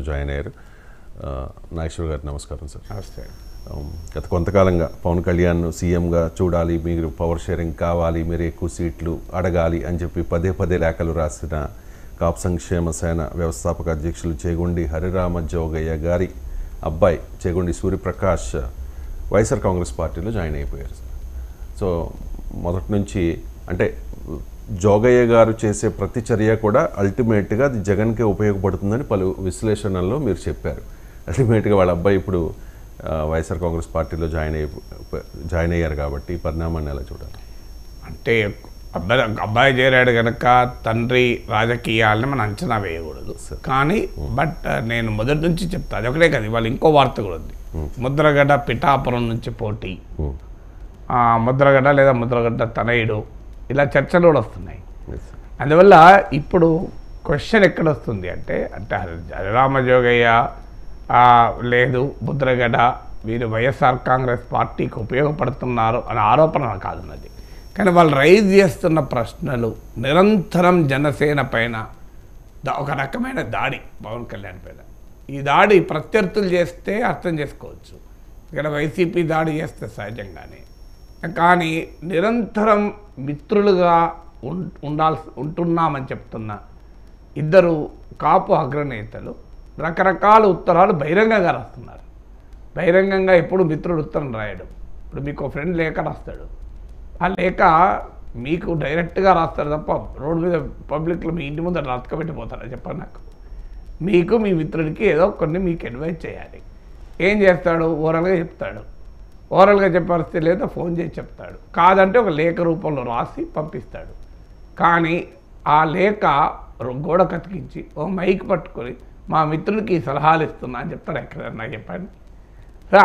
Join అయ్యారు. నాగేశ్వర్ గారు నమస్కారం సార్. నమస్తే. గత కొంతకాలంగా పవన్ కళ్యాణ్ సీఎంగా చూడాలి, మీరు పవర్ షేరింగ్ కావాలి, మీరు ఎక్కువ సీట్లు అడగాలి అని చెప్పి పదే పదే లేఖలు రాసిన కాపు సంక్షేమ సేన వ్యవస్థాపక అధ్యక్షులు చేగొండి హరిరామ జోగయ్య గారి అబ్బాయి చేగొండి సూర్యప్రకాష్ వైఎస్ఆర్ కాంగ్రెస్ పార్టీలో జాయిన్ అయిపోయారు సార్. సో మొదటి నుంచి అంటే జోగయ్య గారు చేసే ప్రతి చర్య కూడా అల్టిమేట్గా అది జగన్కే ఉపయోగపడుతుందని పలు విశ్లేషణల్లో మీరు చెప్పారు. అల్టిమేట్గా వాళ్ళ అబ్బాయి ఇప్పుడు వైఎస్ఆర్ కాంగ్రెస్ పార్టీలో జాయిన్ అయ్యారు కాబట్టి ఈ పరిణామాన్ని ఎలా చూడాలి? అంటే అబ్బాయి చేరాడు కనుక తండ్రి రాజకీయాలని మనం అంచనా వేయకూడదు. కానీ బట్ నేను మొదటి నుంచి చెప్తా, అది ఒకటే కదా, ఇవాళ ఇంకో వార్త కూడా ఉంది. ముద్రగడ్డ పిఠాపురం నుంచి పోటీ, ముద్రగడ్డ లేదా ముద్రగడ్డ తనయుడు, ఇలా చర్చలు కూడా వస్తున్నాయి. అందువల్ల ఇప్పుడు క్వశ్చన్ ఎక్కడ వస్తుంది అంటే హరిరామజోగయ్య లేదు ముద్రగడ్డ వీరు వైఎస్ఆర్ కాంగ్రెస్ పార్టీకి ఉపయోగపడుతున్నారు అనే ఆరోపణ కాదున్నది. కానీ వాళ్ళు రైజ్ చేస్తున్న ప్రశ్నలు నిరంతరం జనసేన పైన ఒక రకమైన దాడి, పవన్ కళ్యాణ్ పైన. ఈ దాడి ప్రత్యర్థులు చేస్తే అర్థం చేసుకోవచ్చు, ఇక్కడ వైసీపీ దాడి చేస్తే సహజంగానే. కానీ నిరంతరం మిత్రులుగా ఉంటున్నామని చెప్తున్న ఇద్దరు కాపు అగ్రనేతలు రకరకాల ఉత్తరాలు బహిరంగంగా రాస్తున్నారు. బహిరంగంగా ఎప్పుడు మిత్రుడు ఉత్తరం రాయడు. ఇప్పుడు మీకు ఫ్రెండ్ లేఖ రాస్తాడు, ఆ లేఖ మీకు డైరెక్ట్గా రాస్తాడు తప్ప రోడ్డు మీద పబ్లిక్లో మీ ఇంటి ముందు రాతకబెట్టిపోతారా చెప్పండి నాకు. మీకు మీ మిత్రుడికి ఏదో కొన్ని మీకు అడ్వైజ్ చేయాలి. ఏం చేస్తాడు? ఓరల్గా చెప్తాడు. ఓరల్గా చెప్పాల్సి లేదా ఫోన్ చేసి చెప్తాడు. కాదంటే ఒక లేఖ రూపంలో రాసి పంపిస్తాడు. కానీ ఆ లేఖ గోడ కతికించి ఓ మైక్ పట్టుకొని మా మిత్రుడికి ఈ సలహాలు ఇస్తున్నా అని చెప్తాడు. ఎక్కడన్నా చెప్పండి.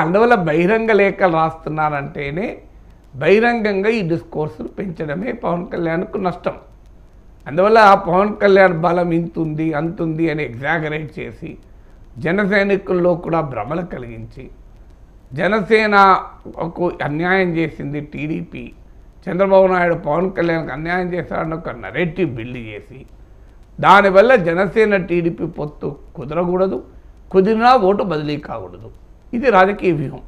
అందువల్ల బహిరంగ లేఖలు రాస్తున్నారంటేనే బహిరంగంగా ఈ డిస్కోర్సులు పెంచడమే పవన్ కళ్యాణ్కు నష్టం. అందువల్ల పవన్ కళ్యాణ్ బలం ఇంతుంది అంతుంది అని ఎగ్జాగరేట్ చేసి జన సైనికుల్లో కూడా భ్రమలు కలిగించి జనసేనకు అన్యాయం చేసింది టీడీపీ, చంద్రబాబు నాయుడు పవన్ కళ్యాణ్కి అన్యాయం చేశాడని ఒక నరేటివ్ బిల్డ్ చేసి దానివల్ల జనసేన టీడీపీ పొత్తు కుదరకూడదు, కుదిరినా ఓటు బదిలీ కాకూడదు. ఇది రాజకీయ వ్యూహం.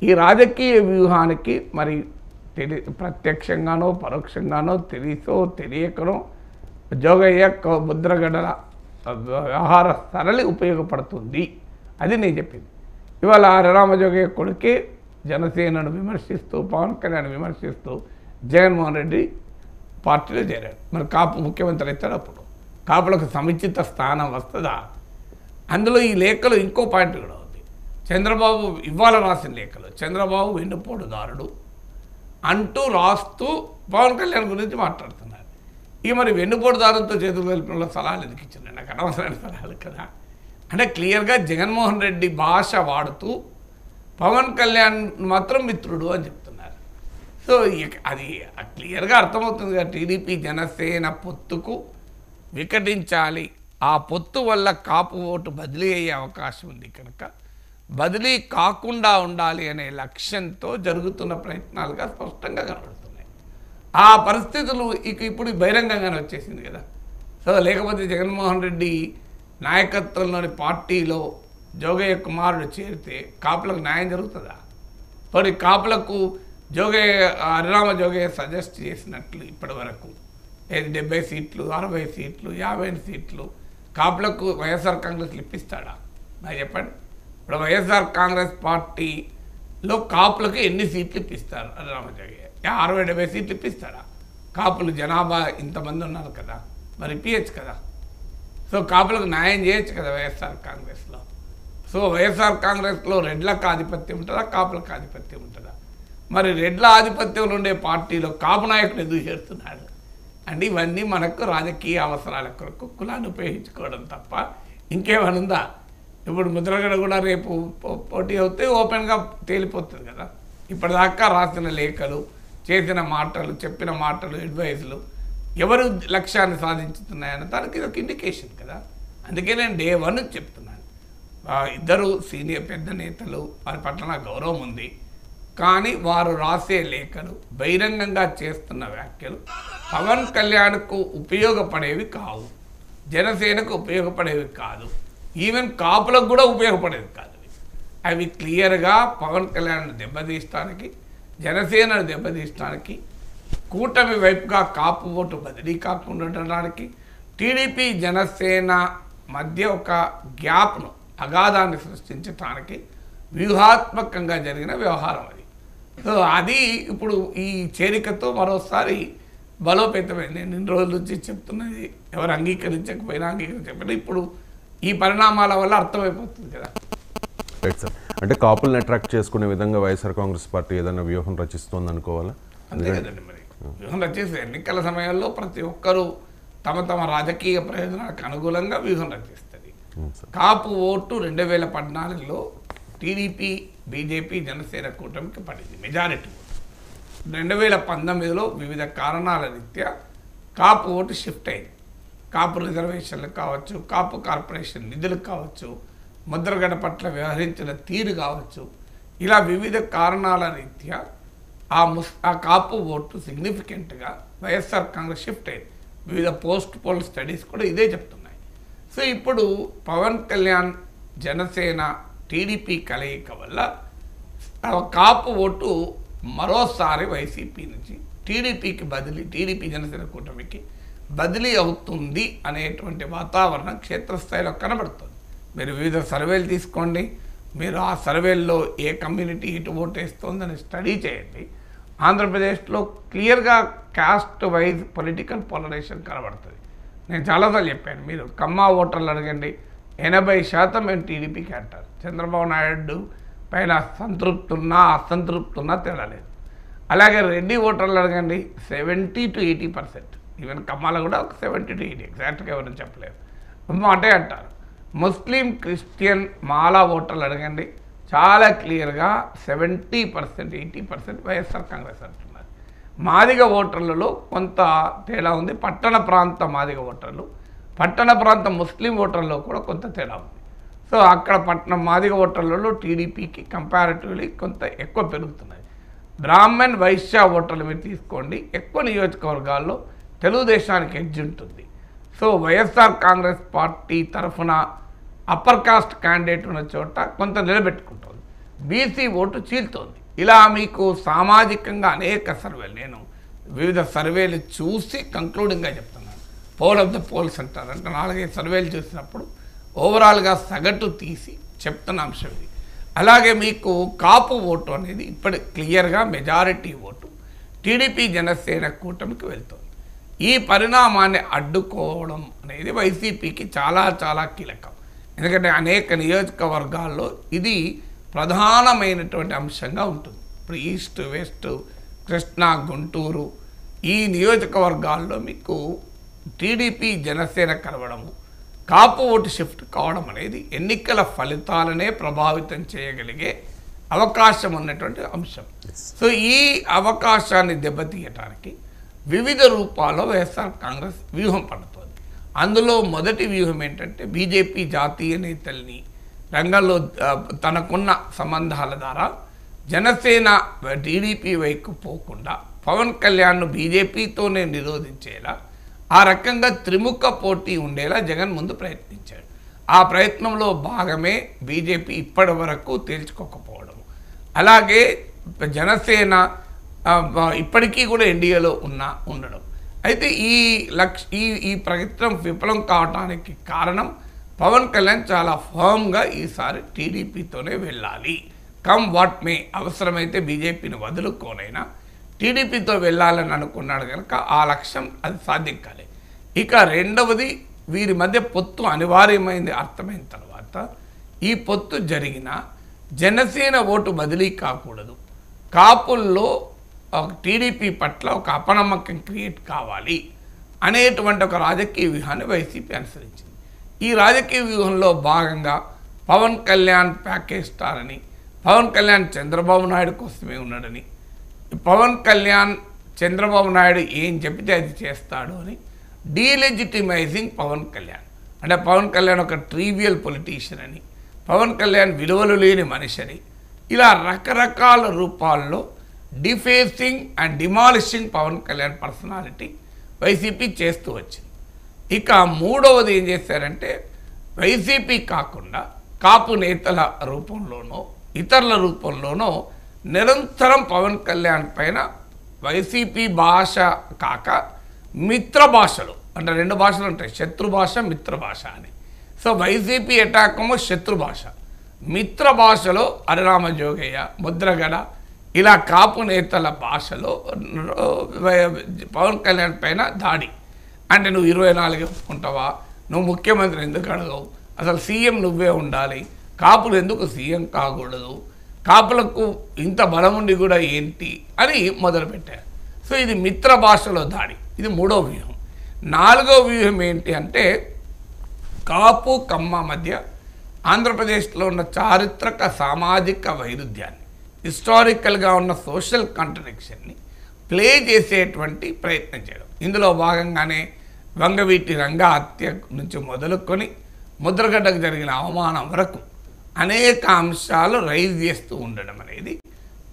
ఈ రాజకీయ వ్యూహానికి మరి ప్రత్యక్షంగానో పరోక్షంగానో తెలిసో తెలియకనో జోగయ్య ముద్రగడ్డల వ్యవహార సరళి ఉపయోగపడుతుంది. అది నేను చెప్పింది. ఇవాళ హరిరామజోగయ్య కొడుకే జనసేనను విమర్శిస్తూ పవన్ కళ్యాణ్ విమర్శిస్తూ జగన్మోహన్ రెడ్డి పార్టీలో చేరాడు. మరి కాపు ముఖ్యమంత్రి అవుతాడు. అప్పుడు కాపులకు సముచిత స్థానం వస్తుందా? అందులో ఈ లేఖలో ఇంకో పాయింట్ కూడా ఉంది. చంద్రబాబు ఇవాళ రాసిన లేఖలో చంద్రబాబు వెన్నుపోటుదారుడు అంటూ రాస్తూ పవన్ కళ్యాణ్ గురించి మాట్లాడుతున్నారు. ఇక మరి వెన్నుపోటుదారులతో చేతులు కలిపిన సలహాలు ఎందుకు ఇచ్చింది? నాకు అనవసరమైన సలహాలు కదా. అంటే క్లియర్గా జగన్మోహన్ రెడ్డి భాష వాడుతూ పవన్ కళ్యాణ్ మాత్రం మిత్రుడు అని చెప్తున్నారు. సో అది క్లియర్గా అర్థమవుతుంది కదా, టీడీపీ జనసేన పొత్తుకు వికటించాలి, ఆ పొత్తు వల్ల కాపు ఓటు బదిలీ అయ్యే అవకాశం ఉంది కనుక బదిలీ కాకుండా ఉండాలి అనే లక్ష్యంతో జరుగుతున్న ప్రయత్నాలుగా స్పష్టంగా కనబడుతున్నాయి. ఆ పరిస్థితులు ఇప్పుడు బహిరంగంగానే వచ్చేసింది కదా. సో లేకపోతే జగన్మోహన్ రెడ్డి నాయకత్వంలోని పార్టీలో జోగయ్య కుమారుడు చేరితే కాపులకు న్యాయం జరుగుతుందా? మరి కాపులకు హరిరామ జోగయ్య సజెస్ట్ చేసినట్లు ఇప్పటి వరకు 70 సీట్లు 60 సీట్లు 50 సీట్లు కాపులకు వైఎస్ఆర్ కాంగ్రెస్లు ఇప్పిస్తాడా? నాకు చెప్పండి. ఇప్పుడు వైఎస్ఆర్ కాంగ్రెస్ పార్టీలో కాపులకు ఎన్ని సీట్లు ఇప్పిస్తారు? హరిరామ జోగయ్య 60-70 సీట్లు ఇప్పిస్తాడా? కాపులు జనాభా ఇంతమంది ఉన్నారు కదా, మరి ఇప్పించచ్చు కదా. సో కాపులకు న్యాయం చేయొచ్చు కదా వైఎస్ఆర్ కాంగ్రెస్లో. సో వైఎస్ఆర్ కాంగ్రెస్లో రెడ్లకు ఆధిపత్యం ఉంటుందా, కాపులకు ఆధిపత్యం ఉంటుందా? మరి రెడ్ల ఆధిపత్యంలో ఉండే పార్టీలో కాపు నాయకుడు ఎందుకు చేరుతున్నాడు? అంటే ఇవన్నీ మనకు రాజకీయ అవసరాల కొరకు కులాన్ని ఉపయోగించుకోవడం తప్ప ఇంకేమైనా ఉందా? ఇప్పుడు ముద్రగడ కూడా రేపు పోటీ అవుతే ఓపెన్గా తేలిపోతుంది కదా. ఇప్పటిదాకా రాసిన లేఖలు, చేసిన మాటలు, చెప్పిన మాటలు, అడ్వైజులు ఎవరు లక్ష్యాన్ని సాధించుతున్నాయన్న దానికి ఇది ఒక ఇండికేషన్ కదా. అందుకే నేను డే 1 చెప్తున్నాను, ఇద్దరు సీనియర్ పెద్ద నేతలు, వారి పట్ల నాకు గౌరవం ఉంది. కానీ వారు రాసే లేఖలు, బహిరంగంగా చేస్తున్న వ్యాఖ్యలు పవన్ కళ్యాణ్కు ఉపయోగపడేవి కావు, జనసేనకు ఉపయోగపడేవి కాదు. ఈవెన్ కాపులకు కూడా ఉపయోగపడేది కాదు. అవి క్లియర్గా పవన్ కళ్యాణ్ దెబ్బతీయడానికి, జనసేనను దెబ్బతీయడానికి, కూటమి వైపుగా కాపు ఓటు బదిలీ కాకుండా ఉండడానికి, టీడీపీ జనసేన మధ్య ఒక గ్యాప్ను, అగాధాన్ని సృష్టించడానికి వ్యూహాత్మకంగా జరిగిన వ్యవహారం అది. సో అది ఇప్పుడు ఈ చేరికతో మరోసారి బలోపేతమైంది. నేను ఇన్ని రోజుల నుంచి చెప్తున్నది ఎవరు అంగీకరించకపోయినా అంగీకరించకపోయినా ఇప్పుడు ఈ పరిణామాల వల్ల అర్థమైపోతుంది కదా. Right sir. అంటే కాపుల్ని అట్రాక్ట్ చేసుకునే విధంగా వైఎస్ఆర్ కాంగ్రెస్ పార్టీ ఏదైనా వ్యూహం రచిస్తోంది అనుకోవాలా? అంతే కదండి. మరి వ్యూహం రచిస్తే ఎన్నికల సమయంలో ప్రతి ఒక్కరూ తమ తమ రాజకీయ ప్రయోజనాలకు అనుకూలంగా వ్యూహం రచిస్తుంది. కాపు ఓటు 2014లో టీడీపీ, బీజేపీ, జనసేన కూటమికి పడింది మెజారిటీ ఓటు. 2019లో వివిధ కారణాల రీత్యా కాపు ఓటు షిఫ్ట్ అయింది. కాపు రిజర్వేషన్లు కావచ్చు, కాపు కార్పొరేషన్ నిధులు కావచ్చు, ముద్రగడ పట్ల వ్యవహరించిన తీరు కావచ్చు, ఇలా వివిధ కారణాల రీత్యా ఆ కాపు ఓటు సిగ్నిఫికెంట్గా వైఎస్ఆర్ కాంగ్రెస్ షిఫ్ట్ అయింది. వివిధ పోస్ట్ పోల్ స్టడీస్ కూడా ఇదే చెప్తున్నాయి. సో ఇప్పుడు పవన్ కళ్యాణ్, జనసేన, టీడీపీ కలయిక వల్ల కాపు ఓటు మరోసారి వైసీపీ నుంచి టీడీపీకి బదిలీ, టీడీపీ జనసేన కూటమికి బదిలీ అవుతుంది అనేటువంటి వాతావరణం క్షేత్రస్థాయిలో కనబడుతుంది. మీరు వివిధ సర్వేలు తీసుకోండి, మీరు ఆ సర్వేల్లో ఏ కమ్యూనిటీ ఇటు ఓటు వేస్తుందని స్టడీ చేయండి. ఆంధ్రప్రదేశ్లో క్లియర్గా కాస్ట్ వైజ్ పొలిటికల్ పోలరైజేషన్ కనబడుతుంది. నేను చాలాసార్లు చెప్పాను, మీరు కమ్మా ఓటర్లు అడగండి, 80% మేము టీడీపీకి అంటారు. చంద్రబాబు నాయుడు పైన సంతృప్తున్నా అసంతృప్తున్నా తేడా లేదు. అలాగే రెడ్డి ఓటర్లు అడగండి, 70 to 80%. ఈవెన్ కమ్మాలో కూడా ఒక 70 to 80, ఎగ్జాక్ట్గా ఎవరైనా చెప్పలేదు, మాటే అంటారు. ముస్లిం, క్రిస్టియన్, మాలా ఓటర్లు అడగండి, చాలా క్లియర్గా 70%, 80% వైఎస్ఆర్ కాంగ్రెస్ అంటున్నారు. మాదిగ ఓటర్లలో కొంత తేడా ఉంది. పట్టణ ప్రాంత మాదిగ ఓటర్లు, పట్టణ ప్రాంత ముస్లిం ఓటర్లలో కూడా కొంత తేడా ఉంది. సో అక్కడ పట్టణ మాదిగ ఓటర్లలో టీడీపీకి కంపారిటివ్లీ కొంత ఎక్కువ పెరుగుతున్నాయి. బ్రాహ్మణ్, వైశ్య ఓటర్లు మీరు తీసుకోండి, ఎక్కువ నియోజకవర్గాల్లో తెలుగుదేశానికి ఎడ్జ్ ఉంటుంది. సో వైఎస్ఆర్ కాంగ్రెస్ పార్టీ తరఫున అప్పర్ కాస్ట్ క్యాండిడేట్ ఉన్న చోట కొంత నిలబెట్టుకుంటుంది, బీసీ ఓటు చీలుతోంది. ఇలా మీకు సామాజికంగా అనేక సర్వేలు, నేను వివిధ సర్వేలు చూసి కంక్లూడింగ్గా చెప్తున్నాను. పోల్ ఆఫ్ ద పోల్స్ అంటారు, అంటే 4-5 సర్వేలు చూసినప్పుడు ఓవరాల్గా సగటు తీసి చెప్తున్న అంశం ఇది. అలాగే మీకు కాపు ఓటు అనేది ఇప్పుడు క్లియర్గా మెజారిటీ ఓటు టీడీపీ జనసేన కూటమికి వెళ్తుంది. ఈ పరిణామాన్ని అడ్డుకోవడం అనేది వైసీపీకి చాలా చాలా కీలకం. ఎందుకంటే అనేక నియోజకవర్గాల్లో ఇది ప్రధానమైనటువంటి అంశంగా ఉంటుంది. ఇప్పుడు ఈస్ట్, వెస్ట్, కృష్ణా, గుంటూరు ఈ నియోజకవర్గాల్లో మీకు టీడీపీ జనసేన కలవడము, కాపు ఓటు షిఫ్ట్ కావడం అనేది ఎన్నికల ఫలితాలనే ప్రభావితం చేయగలిగే అవకాశం ఉన్నటువంటి అంశం. సో ఈ అవకాశాన్ని దెబ్బతీయటానికి వివిధ రూపాల్లో వైఎస్ఆర్ కాంగ్రెస్ వ్యూహం పడుతుంది. అందులో మొదటి వ్యూహం ఏంటంటే బీజేపీ జాతీయ నేతల్ని రంగంలో తనకున్న సంబంధాల ద్వారా జనసేన టీడీపీ వైపు పోకుండా పవన్ కళ్యాణ్ను బీజేపీతోనే నిరోధించేలా, ఆ రకంగా త్రిముఖ పోటీ ఉండేలా జగన్ ముందు ప్రయత్నించాడు. ఆ ప్రయత్నంలో భాగమే బీజేపీ ఇప్పటి వరకు తేల్చుకోకపోవడం. అలాగే జనసేన ఇప్పటికీ కూడా ఎన్డీఏలో ఉండడం. అయితే ఈ ప్రయత్నం విఫలం కావడానికి కారణం పవన్ కళ్యాణ్ చాలా ఫర్మ్గా ఈసారి టీడీపీతోనే వెళ్ళాలి, కమ్ వాట్ మే, అవసరమైతే బీజేపీని వదులుకోనైనా టీడీపీతో వెళ్ళాలని అనుకున్నాడు కనుక ఆ లక్ష్యం అది సాధ్యం కాలేదు. ఇక రెండవది, వీరి మధ్య పొత్తు అనివార్యమైంది అర్థమైన తర్వాత ఈ పొత్తు జరిగిన జనసేన ఓటు బదిలీ కాకూడదు, కాపుల్లో టీడీపీ పట్ల ఒక అపనమ్మకం క్రియేట్ కావాలి అనేటువంటి ఒక రాజకీయ వ్యూహాన్ని వైసీపీ అనుసరించింది. ఈ రాజకీయ వ్యూహంలో భాగంగా పవన్ కళ్యాణ్ ప్యాకేజ్ స్టార్ అని, పవన్ కళ్యాణ్ చంద్రబాబు నాయుడు కోసమే ఉన్నాడని, పవన్ కళ్యాణ్ చంద్రబాబు నాయుడు ఏం చెప్తే అది చేస్తాడు అని డీలెజిటిమైజింగ్ పవన్ కళ్యాణ్, అంటే పవన్ కళ్యాణ్ ఒక ట్రీవియల్ పొలిటీషియన్ అని, పవన్ కళ్యాణ్ విలువలు లేని మనిషి అని, ఇలా రకరకాల రూపాల్లో defacing and demolishing Pawan Kalyan personality YCP చేస్తూ వచ్చింది. ఇక మూడవది ఏం చేశారంటే వైసీపీ కాకుండా కాపు నేతల రూపంలోనో ఇతరుల రూపంలోనో నిరంతరం పవన్ కళ్యాణ్ పైన వైసీపీ భాష కాక మిత్ర భాషలు అంటే 2 భాషలు ఉంటాయి, శత్రు భాష మిత్ర భాష అని. సో వైసీపీ అటాక్ ఏమో శత్రు భాష, మిత్ర భాషలో హరిరామ జోగయ్య, ముద్రగడ ఇలా కాపు నేతల భాషలో పవన్ కళ్యాణ్ పైన దాడి. అంటే నువ్వు 24 ఒప్పుకుంటావా, నువ్వు ముఖ్యమంత్రి ఎందుకు అడగవు, అసలు సీఎం నువ్వే ఉండాలి, కాపులు ఎందుకు సీఎం కాకూడదు, కాపులకు ఇంత బలం ఉండి కూడా ఏంటి అని మొదలుపెట్టారు. సో ఇది మిత్ర భాషలో దాడి, ఇది 3వ వ్యూహం. 4వ వ్యూహం ఏంటి అంటే కాపు కమ్మ మధ్య ఆంధ్రప్రదేశ్లో ఉన్న చారిత్రక సామాజిక వైరుధ్యాన్ని, హిస్టారికల్గా ఉన్న సోషల్ కాంట్రడిక్షన్ని ప్లే చేసేటువంటి ప్రయత్నం చేయడం. ఇందులో భాగంగానే వంగవీటి రంగా హత్య నుంచి మొదలుకొని ముద్రగడ్డకు జరిగిన అవమానం వరకు అనేక అంశాలు రైజ్ చేస్తూ ఉండడం అనేది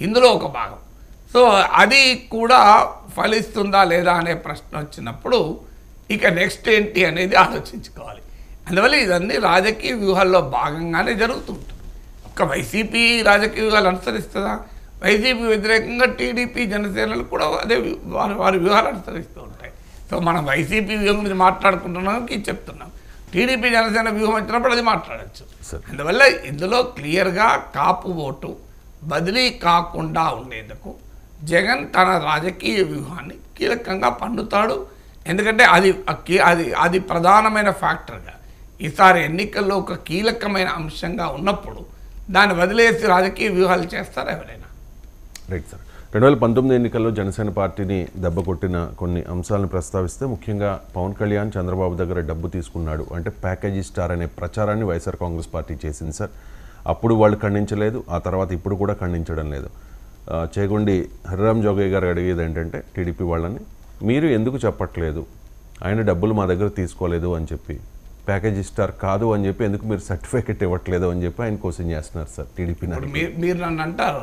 ఇందులో ఒక భాగం. సో అది కూడా ఫలిస్తుందా లేదా అనే ప్రశ్న వచ్చినప్పుడు ఇక నెక్స్ట్ ఏంటి అనేది ఆలోచించుకోవాలి. అందువల్ల ఇదన్నీ రాజకీయ వ్యూహాల్లో భాగంగానే జరుగుతుంటుంది. ఒక్క వైసీపీ రాజకీయ వ్యూహాలు అనుసరిస్తుందా? వైసీపీ వ్యతిరేకంగా టీడీపీ జనసేనలు కూడా అదే వారి వ్యూహాలు అనుసరిస్తూ ఉంటాయి. సో మనం వైసీపీ వ్యూహం గురించి మాట్లాడుకుంటున్నాం చెప్తున్నాం, టీడీపీ జనసేన వ్యూహం వచ్చినప్పుడు అది మాట్లాడచ్చు. అందువల్ల ఇందులో క్లియర్గా కాపు ఓటు బదిలీ కాకుండా ఉండేందుకు జగన్ తన రాజకీయ వ్యూహాన్ని కీలకంగా పన్నుతాడు. ఎందుకంటే అది ప్రధానమైన ఫ్యాక్టర్గా ఈసారి ఎన్నికల్లో ఒక కీలకమైన అంశంగా ఉన్నప్పుడు దాన్ని వదిలేసి రాజకీయ వ్యూహాలు చేస్తారు ఎవరైనా. Right sir. 2019 ఎన్నికల్లో జనసేన పార్టీని దెబ్బకొట్టిన కొన్ని అంశాలను ప్రస్తావిస్తే ముఖ్యంగా పవన్ కళ్యాణ్ చంద్రబాబు దగ్గర డబ్బు తీసుకున్నాడు అంటే ప్యాకేజీ స్టార్ అనే ప్రచారాన్ని వైఎస్ఆర్ కాంగ్రెస్ పార్టీ చేసింది సార్. అప్పుడు వాళ్ళు ఖండించలేదు, ఆ తర్వాత ఇప్పుడు కూడా ఖండించడం లేదు. చేగొండి హరిరామ జోగయ్య గారు అడిగేది ఏంటంటే టీడీపీ వాళ్ళని, మీరు ఎందుకు చెప్పట్లేదు ఆయన డబ్బులు మా దగ్గర తీసుకోలేదు అని చెప్పి, ప్యాకేజీ స్టార్ కాదు అని చెప్పి ఎందుకు మీరు సర్టిఫికేట్ ఇవ్వట్లేదు అని చెప్పి ఆయన క్వశ్చన్ చేస్తున్నారు సార్ టీడీపీ. మీరు నన్ను అంటారు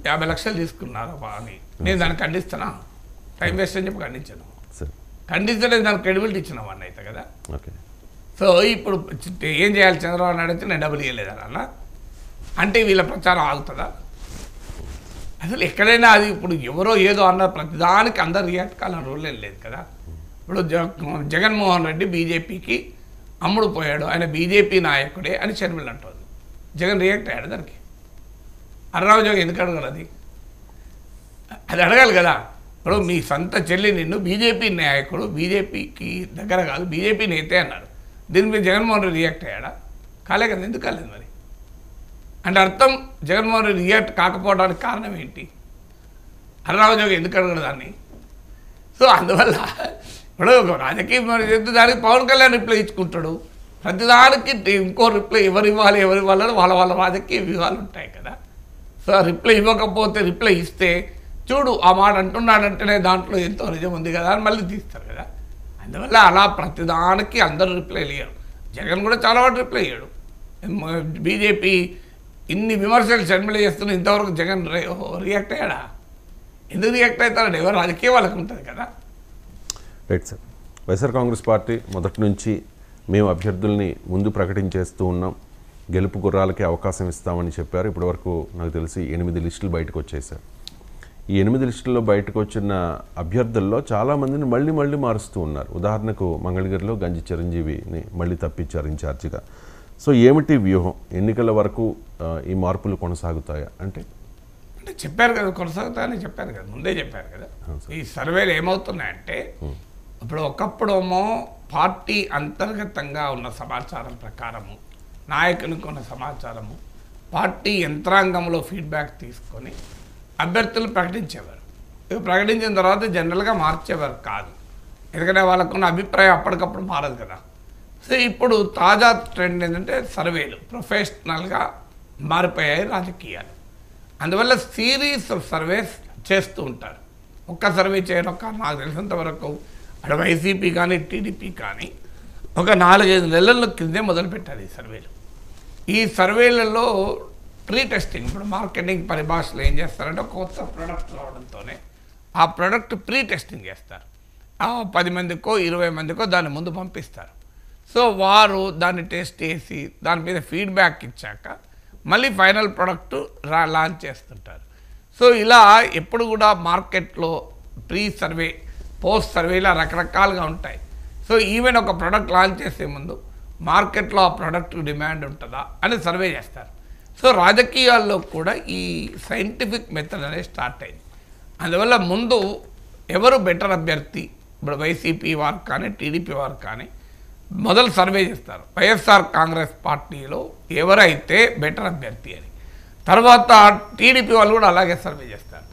50 లక్షలు తీసుకున్నారు అని, నేను దాన్ని ఖండిస్తానా? టైం వేస్ట్ అని చెప్పి ఖండించాను సార్. ఖండించలేదు, దానికి క్రెడిబిలిటీ ఇచ్చిన వాడిని అయితే కదా. ఓకే. సో ఇప్పుడు ఏం చేయాలి చంద్రబాబు నాయుడు అయితే నేను డబ్బులు ఇవ్వలేదు అలా అంటే వీళ్ళ ప్రచారం ఆగుతుందా? అసలు ఎక్కడైనా అది ఇప్పుడు ఎవరో ఏదో అన్నారు ప్రతిదానికి అందరు రియాక్ట్ కావాలని రూల్ ఏం లేదు కదా. ఇప్పుడు జగన్మోహన్ రెడ్డి బీజేపీకి అమ్ముడు పోయాడు, ఆయన బీజేపీ నాయకుడే అని షర్మిల అంటుంది. జగన్ రియాక్ట్ అయ్యాడు దానికి? హరిరామ జోగయ్య ఎందుకు అడగాలి? అది అడగాలి కదా. ఇప్పుడు మీ సొంత చెల్లి నిన్ను బీజేపీ నాయకుడు, బీజేపీకి దగ్గర కాదు బీజేపీ నేతే అన్నాడు, దీని మీద జగన్మోహన్ రెడ్డి రియాక్ట్ అయ్యాడా? కాలే కదా. ఎందుకు కాలేదు మరి? అంటే అర్థం జగన్మోహన్ రెడ్డి రియాక్ట్ కాకపోవడానికి కారణం ఏంటి? హరిరామ జోగయ్య ఎందుకు అడగడు దాన్ని? సో అందువల్ల ఇప్పుడు రాజకీయ దానికి పవన్ కళ్యాణ్ రిప్లై ఇచ్చుకుంటాడు, ప్రతిదానికి ఇంకో రిప్లై ఎవరు ఇవ్వాలని వాళ్ళ రాజకీయ వ్యూహాలు ఉంటాయి కదా. సో రిప్లై ఇవ్వకపోతే రిప్లై ఇస్తే చూడు ఆ మాట అంటున్నాడంటేనే దాంట్లో ఎంతో నిజం ఉంది కదా అని మళ్ళీ తీస్తారు కదా. అందువల్ల అలా ప్రతిదానికి అందరూ రిప్లైలు ఇయ్యరు. జగన్ కూడా చాలా వాటి రిప్లై ఇయ్యాడు. బీజేపీ ఇన్ని విమర్శలు షర్మిల చేస్తున్న ఇంతవరకు జగన్ రియాక్ట్ అయ్యాడా? ఎందుకు రియాక్ట్ అవుతాడు? ఎవరు రాజకీయ వాళ్ళకి ఉంటుంది కదా. Right sir. YSR Congress party మొదటి నుంచి మేము అభ్యర్థుల్ని ముందు ప్రకటించేస్తూ ఉన్నాం, గెలుపు గుర్రాలకి అవకాశం ఇస్తామని చెప్పారు. ఇప్పటివరకు నాకు తెలిసి 8 లిస్టులు బయటకు వచ్చాయి సార్. ఈ 8 లిస్టుల్లో బయటకు వచ్చిన అభ్యర్థుల్లో చాలామందిని మళ్ళీ మారుస్తూ ఉన్నారు. ఉదాహరణకు మంగళగిరిలో గంజి చిరంజీవిని మళ్ళీ తప్పించారు ఇన్ఛార్జిగా. సో ఏమిటి వ్యూహం? ఎన్నికల వరకు ఈ మార్పులు కొనసాగుతాయా? అంటే చెప్పారు కదా కొనసాగుతాయని చెప్పారు కదా, ముందే చెప్పారు కదా. ఈ సర్వేలు ఏమవుతున్నాయంటే ఇప్పుడు ఒకప్పుడేమో పార్టీ అంతర్గతంగా ఉన్న సమాచారం ప్రకారము, నాయకునికి ఉన్న సమాచారము, పార్టీ యంత్రాంగంలో ఫీడ్బ్యాక్ తీసుకొని అభ్యర్థులు ప్రకటించేవారు. ఇక ప్రకటించిన తర్వాత జనరల్గా మార్చేవారు కాదు, ఎందుకంటే వాళ్ళకున్న అభిప్రాయం అప్పటికప్పుడు మారదు కదా. సో ఇప్పుడు తాజా ట్రెండ్ ఏంటంటే సర్వేలు ప్రొఫెషనల్గా మారిపోయాయి రాజకీయాలు. అందువల్ల సిరీస్ ఆఫ్ సర్వేస్ చేస్తూ ఉంటారు. ఒక్క సర్వే చేయడం నాకు తెలిసినంత వరకు అటు వైసీపీ కానీ టీడీపీ కానీ ఒక 4-5 నెలల కిందే మొదలుపెట్టారు ఈ సర్వేలు. ఈ సర్వేలలో ప్రీ టెస్టింగ్, ఇప్పుడు మార్కెటింగ్ పరిభాషలో ఏం చేస్తారంటే ఒక కొత్త ప్రోడక్ట్ రావడంతోనే ఆ ప్రోడక్ట్ ప్రీ టెస్టింగ్ చేస్తారు. 10 మందికో 20 మందికో దాన్ని ముందు పంపిస్తారు. సో వారు దాన్ని టెస్ట్ చేసి దాని మీద ఫీడ్బ్యాక్ ఇచ్చాక మళ్ళీ ఫైనల్ ప్రోడక్ట్ లాంచ్ చేస్తుంటారు. సో ఇలా ఎప్పుడు కూడా మార్కెట్లో ప్రీ సర్వే, పోస్ట్ సర్వే ఇలా రకరకాలుగా ఉంటాయి. సో ఈవెన్ ఒక ప్రోడక్ట్ లాంచ్ చేసే ముందు మార్కెట్లో ఆ ప్రోడక్ట్ డిమాండ్ ఉంటుందా అని సర్వే చేస్తారు. సో రాజకీయాల్లో కూడా ఈ సైంటిఫిక్ మెథడ్ అనేది స్టార్ట్ అయింది. అందువల్ల ముందు ఎవరు బెటర్ అభ్యర్థి, ఇప్పుడు వైసీపీ వారు కానీ టీడీపీ వారు కానీ మొదలు సర్వే చేస్తారు. వైఎస్ఆర్ కాంగ్రెస్ పార్టీలో ఎవరైతే బెటర్ అభ్యర్థి అని, తర్వాత టీడీపీ వాళ్ళు కూడా అలాగే సర్వే చేస్తారు.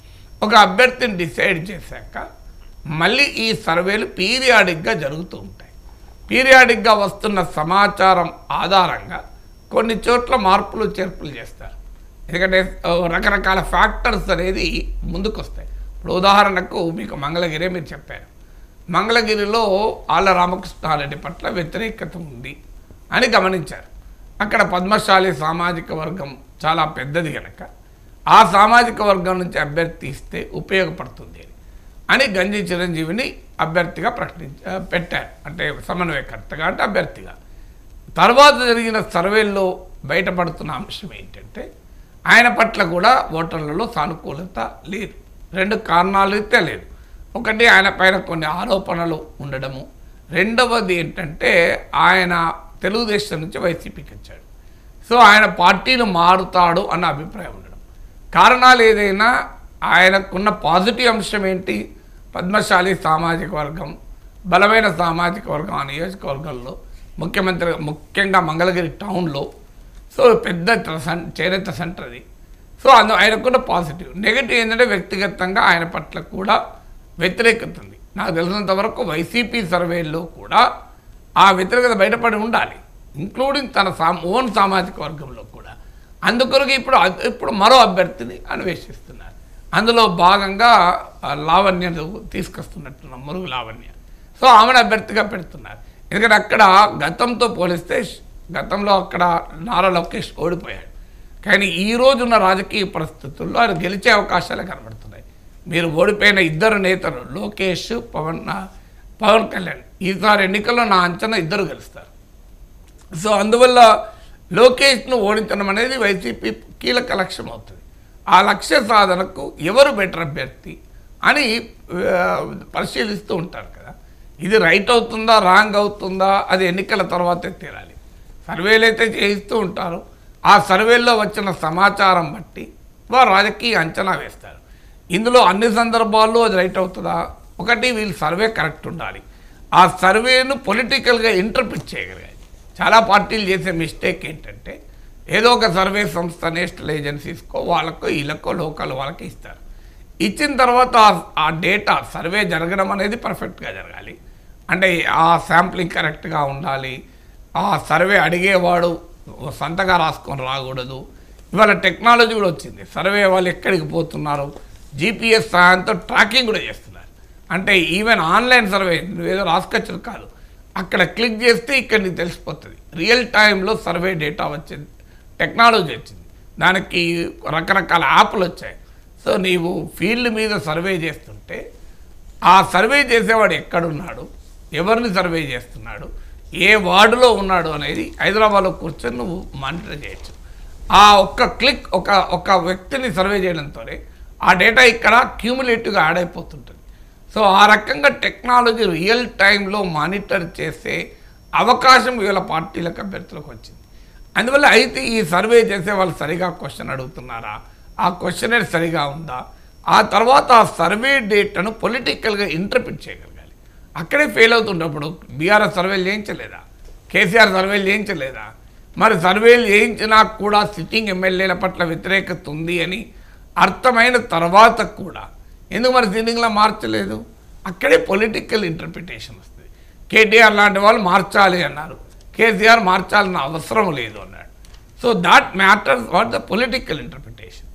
ఒక అభ్యర్థిని డిసైడ్ చేశాక మళ్ళీ ఈ సర్వేలు పీరియాడిక్గా జరుగుతూ ఉంటాయి. పీరియాడిక్గా వస్తున్న సమాచారం ఆధారంగా కొన్ని చోట్ల మార్పులు చేర్పులు చేస్తారు. ఎందుకంటే రకరకాల ఫ్యాక్టర్స్ అనేది ముందుకు వస్తాయి. ఇప్పుడు ఉదాహరణకు మీకు మంగళగిరే మీరు చెప్పారు. మంగళగిరిలో ఆళ్ళ రామకృష్ణారెడ్డి పట్ల వ్యతిరేకత ఉంది అని గమనించారు. అక్కడ పద్మశాలి సామాజిక వర్గం చాలా పెద్దది కనుక ఆ సామాజిక వర్గం నుంచి అభ్యర్థి ఇస్తే ఉపయోగపడుతుంది అని గంజి చిరంజీవిని అభ్యర్థిగా పెట్టారు. అంటే సమన్వయకర్తగా, అంటే అభ్యర్థిగా. తర్వాత జరిగిన సర్వేల్లో బయటపడుతున్న అంశం ఏంటంటే ఆయన పట్ల కూడా ఓటర్లలో సానుకూలత లేదు. 2 కారణాలు అయితే లేదు. ఒకటి, ఆయన పైన కొన్ని ఆరోపణలు ఉండడము. రెండవది ఏంటంటే ఆయన తెలుగుదేశం నుంచి వైసీపీకి వచ్చాడు. సో ఆయన పార్టీలు మారుతాడు అన్న అభిప్రాయం ఉండడం. కారణాలు ఏదైనా ఆయనకున్న పాజిటివ్ అంశం ఏంటి? పద్మశాలి సామాజిక వర్గం, బలమైన సామాజిక వర్గం ఆ నియోజకవర్గంలో, ముఖ్యంగా మంగళగిరి టౌన్లో. సో పెద్ద చేనేత సెంటర్ అది. సో ఆయనకున్న పాజిటివ్. నెగిటివ్ ఏంటంటే వ్యక్తిగతంగా ఆయన పట్ల కూడా వ్యతిరేకత ఉంది. నాకు తెలిసినంత వరకు వైసీపీ సర్వేల్లో కూడా ఆ వ్యతిరేకత బయటపడి ఉండాలి, ఇంక్లూడింగ్ తన ఓన్ సామాజిక వర్గంలో కూడా. అందుకొరకు ఇప్పుడు మరో అభ్యర్థిని అన్వేషిస్తున్నారు. అందులో భాగంగా లావణ్యను తీసుకొస్తున్నట్టున్నాం, మురుగు లావణ్య. సో ఆమెను అభ్యర్థిగా పెడుతున్నారు. ఎందుకంటే అక్కడ గతంతో పోలిస్తే గతంలో అక్కడ నారా లోకేష్ ఓడిపోయాడు. కానీ ఈ రోజున్న రాజకీయ పరిస్థితుల్లో ఆయన గెలిచే అవకాశాలే కనబడుతున్నాయి. మీరు ఓడిపోయిన 2 నేతలు లోకేష్, పవన్ కళ్యాణ్, ఈసారి ఎన్నికల్లో నా అంచనా 2 గెలుస్తారు. సో అందువల్ల లోకేష్ను ఓడించడం అనేది వైసీపీ కీలక లక్ష్యం అవుతుంది. ఆ లక్ష్య సాధనకు ఎవరు బెటర్ అభ్యర్థి అని పరిశీలిస్తూ ఉంటారు కదా. ఇది రైట్ అవుతుందా, రాంగ్ అవుతుందా, అది ఎన్నికల తర్వాతే తేలాలి. సర్వేలు అయితే చేయిస్తూ ఉంటారు. ఆ సర్వేల్లో వచ్చిన సమాచారం బట్టి వారు రాజకీయ అంచనా వేస్తారు. ఇందులో అన్ని సందర్భాల్లో అది రైట్ అవుతుందా? ఒకటి, వీళ్ళు సర్వే కరెక్ట్ ఉండాలి. ఆ సర్వేను పొలిటికల్గా ఇంటర్ప్రిట్ చేయగలిగాయి. చాలా పార్టీలు చేసే మిస్టేక్ ఏంటంటే ఏదో ఒక సర్వే సంస్థ, నేషనల్ ఏజెన్సీస్కో వాళ్ళకో వీళ్ళకో లోకల్ వాళ్ళకి ఇస్తారు. ఇచ్చిన తర్వాత ఆ డేటా సర్వే జరగడం అనేది పర్ఫెక్ట్గా జరగాలి. అంటే ఆ శాంప్లింగ్ కరెక్ట్గా ఉండాలి. ఆ సర్వే అడిగేవాడు సొంతగా రాసుకొని రాకూడదు. ఇవాళ టెక్నాలజీ కూడా వచ్చింది. సర్వే వాళ్ళు ఎక్కడికి పోతున్నారు GPS సహాయంతో ట్రాకింగ్ కూడా చేస్తున్నారు. అంటే ఈవెన్ ఆన్లైన్ సర్వే నువ్వేదో రాసుకొచ్చిన కాదు, అక్కడ క్లిక్ చేస్తే ఇక్కడ నీకు తెలిసిపోతుంది. రియల్ టైంలో సర్వే డేటా వచ్చింది, టెక్నాలజీ వచ్చింది. దానికి రకరకాల యాప్లు వచ్చాయి. సో నీవు ఫీల్డ్ మీద సర్వే చేస్తుంటే ఆ సర్వే చేసేవాడు ఎక్కడున్నాడు, ఎవరిని సర్వే చేస్తున్నాడు, ఏ వార్డులో ఉన్నాడు అనేది హైదరాబాద్లో కూర్చొని నువ్వు మానిటర్ చేయొచ్చు. ఆ ఒక్క క్లిక్ ఒక వ్యక్తిని సర్వే చేయడంతోనే ఆ డేటా ఇక్కడ క్యూములేటివ్గా యాడ్ అయిపోతుంటుంది. సో ఆ రకంగా టెక్నాలజీ రియల్ టైంలో మానిటర్ చేసే అవకాశం ఇవాళ పార్టీలకు, అభ్యర్థులకు వచ్చింది. అందువల్ల అయితే ఈ సర్వే చేసే వాళ్ళు సరిగా క్వశ్చన్ అడుగుతున్నారా, ఆ క్వశ్చనర్ సరిగా ఉందా, ఆ తర్వాత ఆ సర్వే డేటాను పొలిటికల్గా ఇంటర్ప్రిట్ చేయగలగాలి. అక్కడే ఫెయిల్ అవుతున్నప్పుడు బీఆర్ఎస్ సర్వేలు చేయించలేదా, కేసీఆర్ సర్వేలు చేయించలేదా? మరి సర్వేలు చేయించినా కూడా సిట్టింగ్ ఎమ్మెల్యేల పట్ల వ్యతిరేకత ఉంది అని అర్థమైన తర్వాత కూడా ఎందుకు మరి సిట్టింగ్లో మార్చలేదు? అక్కడే పొలిటికల్ ఇంటర్ప్రిటేషన్ వస్తుంది. కేటీఆర్ లాంటి వాళ్ళు మార్చాలి అన్నారు, కేసీఆర్ మార్చాలన్న అవసరం లేదు అన్నాడు. So that matters what the political interpretation.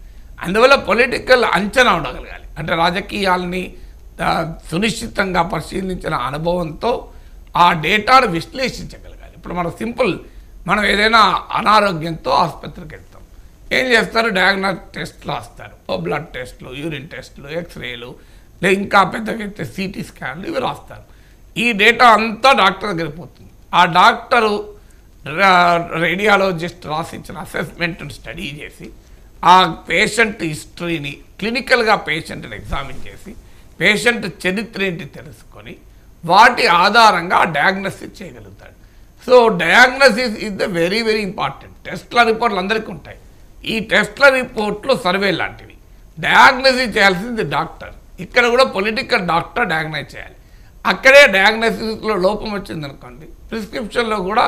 అందువల్ల పొలిటికల్ అంచనా ఉండగలగాలి. అంటే రాజకీయాలని సునిశ్చితంగా పరిశీలించిన అనుభవంతో ఆ డేటాను విశ్లేషించగలగాలి. ఇప్పుడు మనం ఏదైనా అనారోగ్యంతో ఆసుపత్రికి వెళ్తాం, ఏం చేస్తారు? డయాగ్నోస్టిక్ టెస్ట్లు రాస్తారు, బ్లడ్ టెస్ట్లు, యూరిన్ టెస్ట్లు, ఎక్స్రేలు, ఇంకా పెద్దగా అయితే CT స్కాన్లు, ఇవి రాస్తారు. ఈ డేటా అంతా డాక్టర్ దగ్గర పోతుంది. ఆ డాక్టరు రేడియాలజిస్ట్ రాసిచ్చిన అసెస్మెంట్ని స్టడీ చేసి ఆ పేషెంట్ హిస్టరీని క్లినికల్గా పేషెంట్ని ఎగ్జామిన్ చేసి పేషెంట్ చరిత్ర ఏంటి తెలుసుకొని వాటి ఆధారంగా డయాగ్నోసిస్ చేయగలుగుతాడు. So diagnosis is the very very important. టెస్ట్ల రిపోర్ట్లు అందరికీ ఉంటాయి. ఈ టెస్ట్ల రిపోర్ట్లు సర్వే లాంటివి. డయాగ్నోసిస్ చేయాల్సింది డాక్టర్. ఇక్కడ కూడా పొలిటికల్ డాక్టర్ డయాగ్నైజ్ చేయాలి. అక్కడే డయాగ్నోసిస్లో లోపం వచ్చిందనుకోండి, ప్రిస్క్రిప్షన్లో కూడా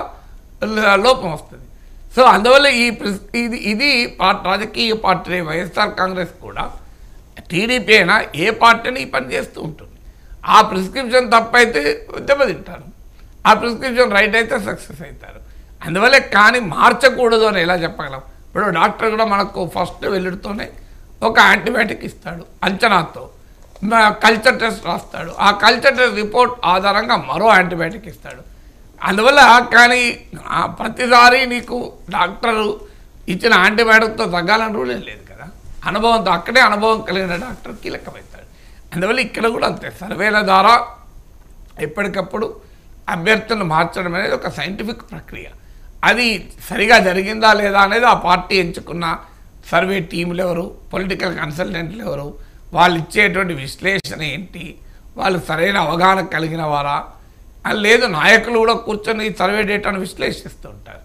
లోపం వస్తుంది. సో అందువల్ల ఇది రాజకీయ పార్టీ వైఎస్ఆర్ కాంగ్రెస్ కూడా టీడీపీ అయినా ఏ పార్టీని ఈ పని చేస్తూ ఉంటుంది. ఆ ప్రిస్క్రిప్షన్ తప్పైతే దెబ్బతింటారు, ఆ ప్రిస్క్రిప్షన్ రైట్ అయితే సక్సెస్ అవుతారు. అందువల్లే కానీ మార్చకూడదు అని ఎలా చెప్పగలం? ఇప్పుడు డాక్టర్ కూడా మనకు ఫస్ట్ వెల్లుడితోనే ఒక యాంటీబయాటిక్ ఇస్తాడు, అంచనాతో కల్చర్ టెస్ట్ రాస్తాడు, ఆ కల్చర్ టెస్ట్ రిపోర్ట్ ఆధారంగా మరో యాంటీబయాటిక్ ఇస్తాడు. అందువల్ల కానీ ప్రతిసారి నీకు డాక్టరు ఇచ్చిన యాంటీబయాటిక్తో తగ్గాలని రూల్ ఏం లేదు కదా. అనుభవంతో అక్కడే అనుభవం కలిగిన డాక్టర్ కీలకమవుతాడు. అందువల్ల ఇక్కడ కూడా అంతే, సర్వేల ద్వారా ఎప్పటికప్పుడు అభ్యర్థులను మార్చడం అనేది ఒక సైంటిఫిక్ ప్రక్రియ. అది సరిగా జరిగిందా లేదా అనేది ఆ పార్టీ ఎంచుకున్న సర్వే టీములు ఎవరు, పొలిటికల్ కన్సల్టెంట్లు ఎవరు, వాళ్ళు ఇచ్చేటువంటి విశ్లేషణ ఏంటి, వాళ్ళు సరైన అవగాహన కలిగిన వారా లేదు, నాయకులు కూడా కూర్చొని సర్వే డేటాను విశ్లేషిస్తూ ఉంటారు.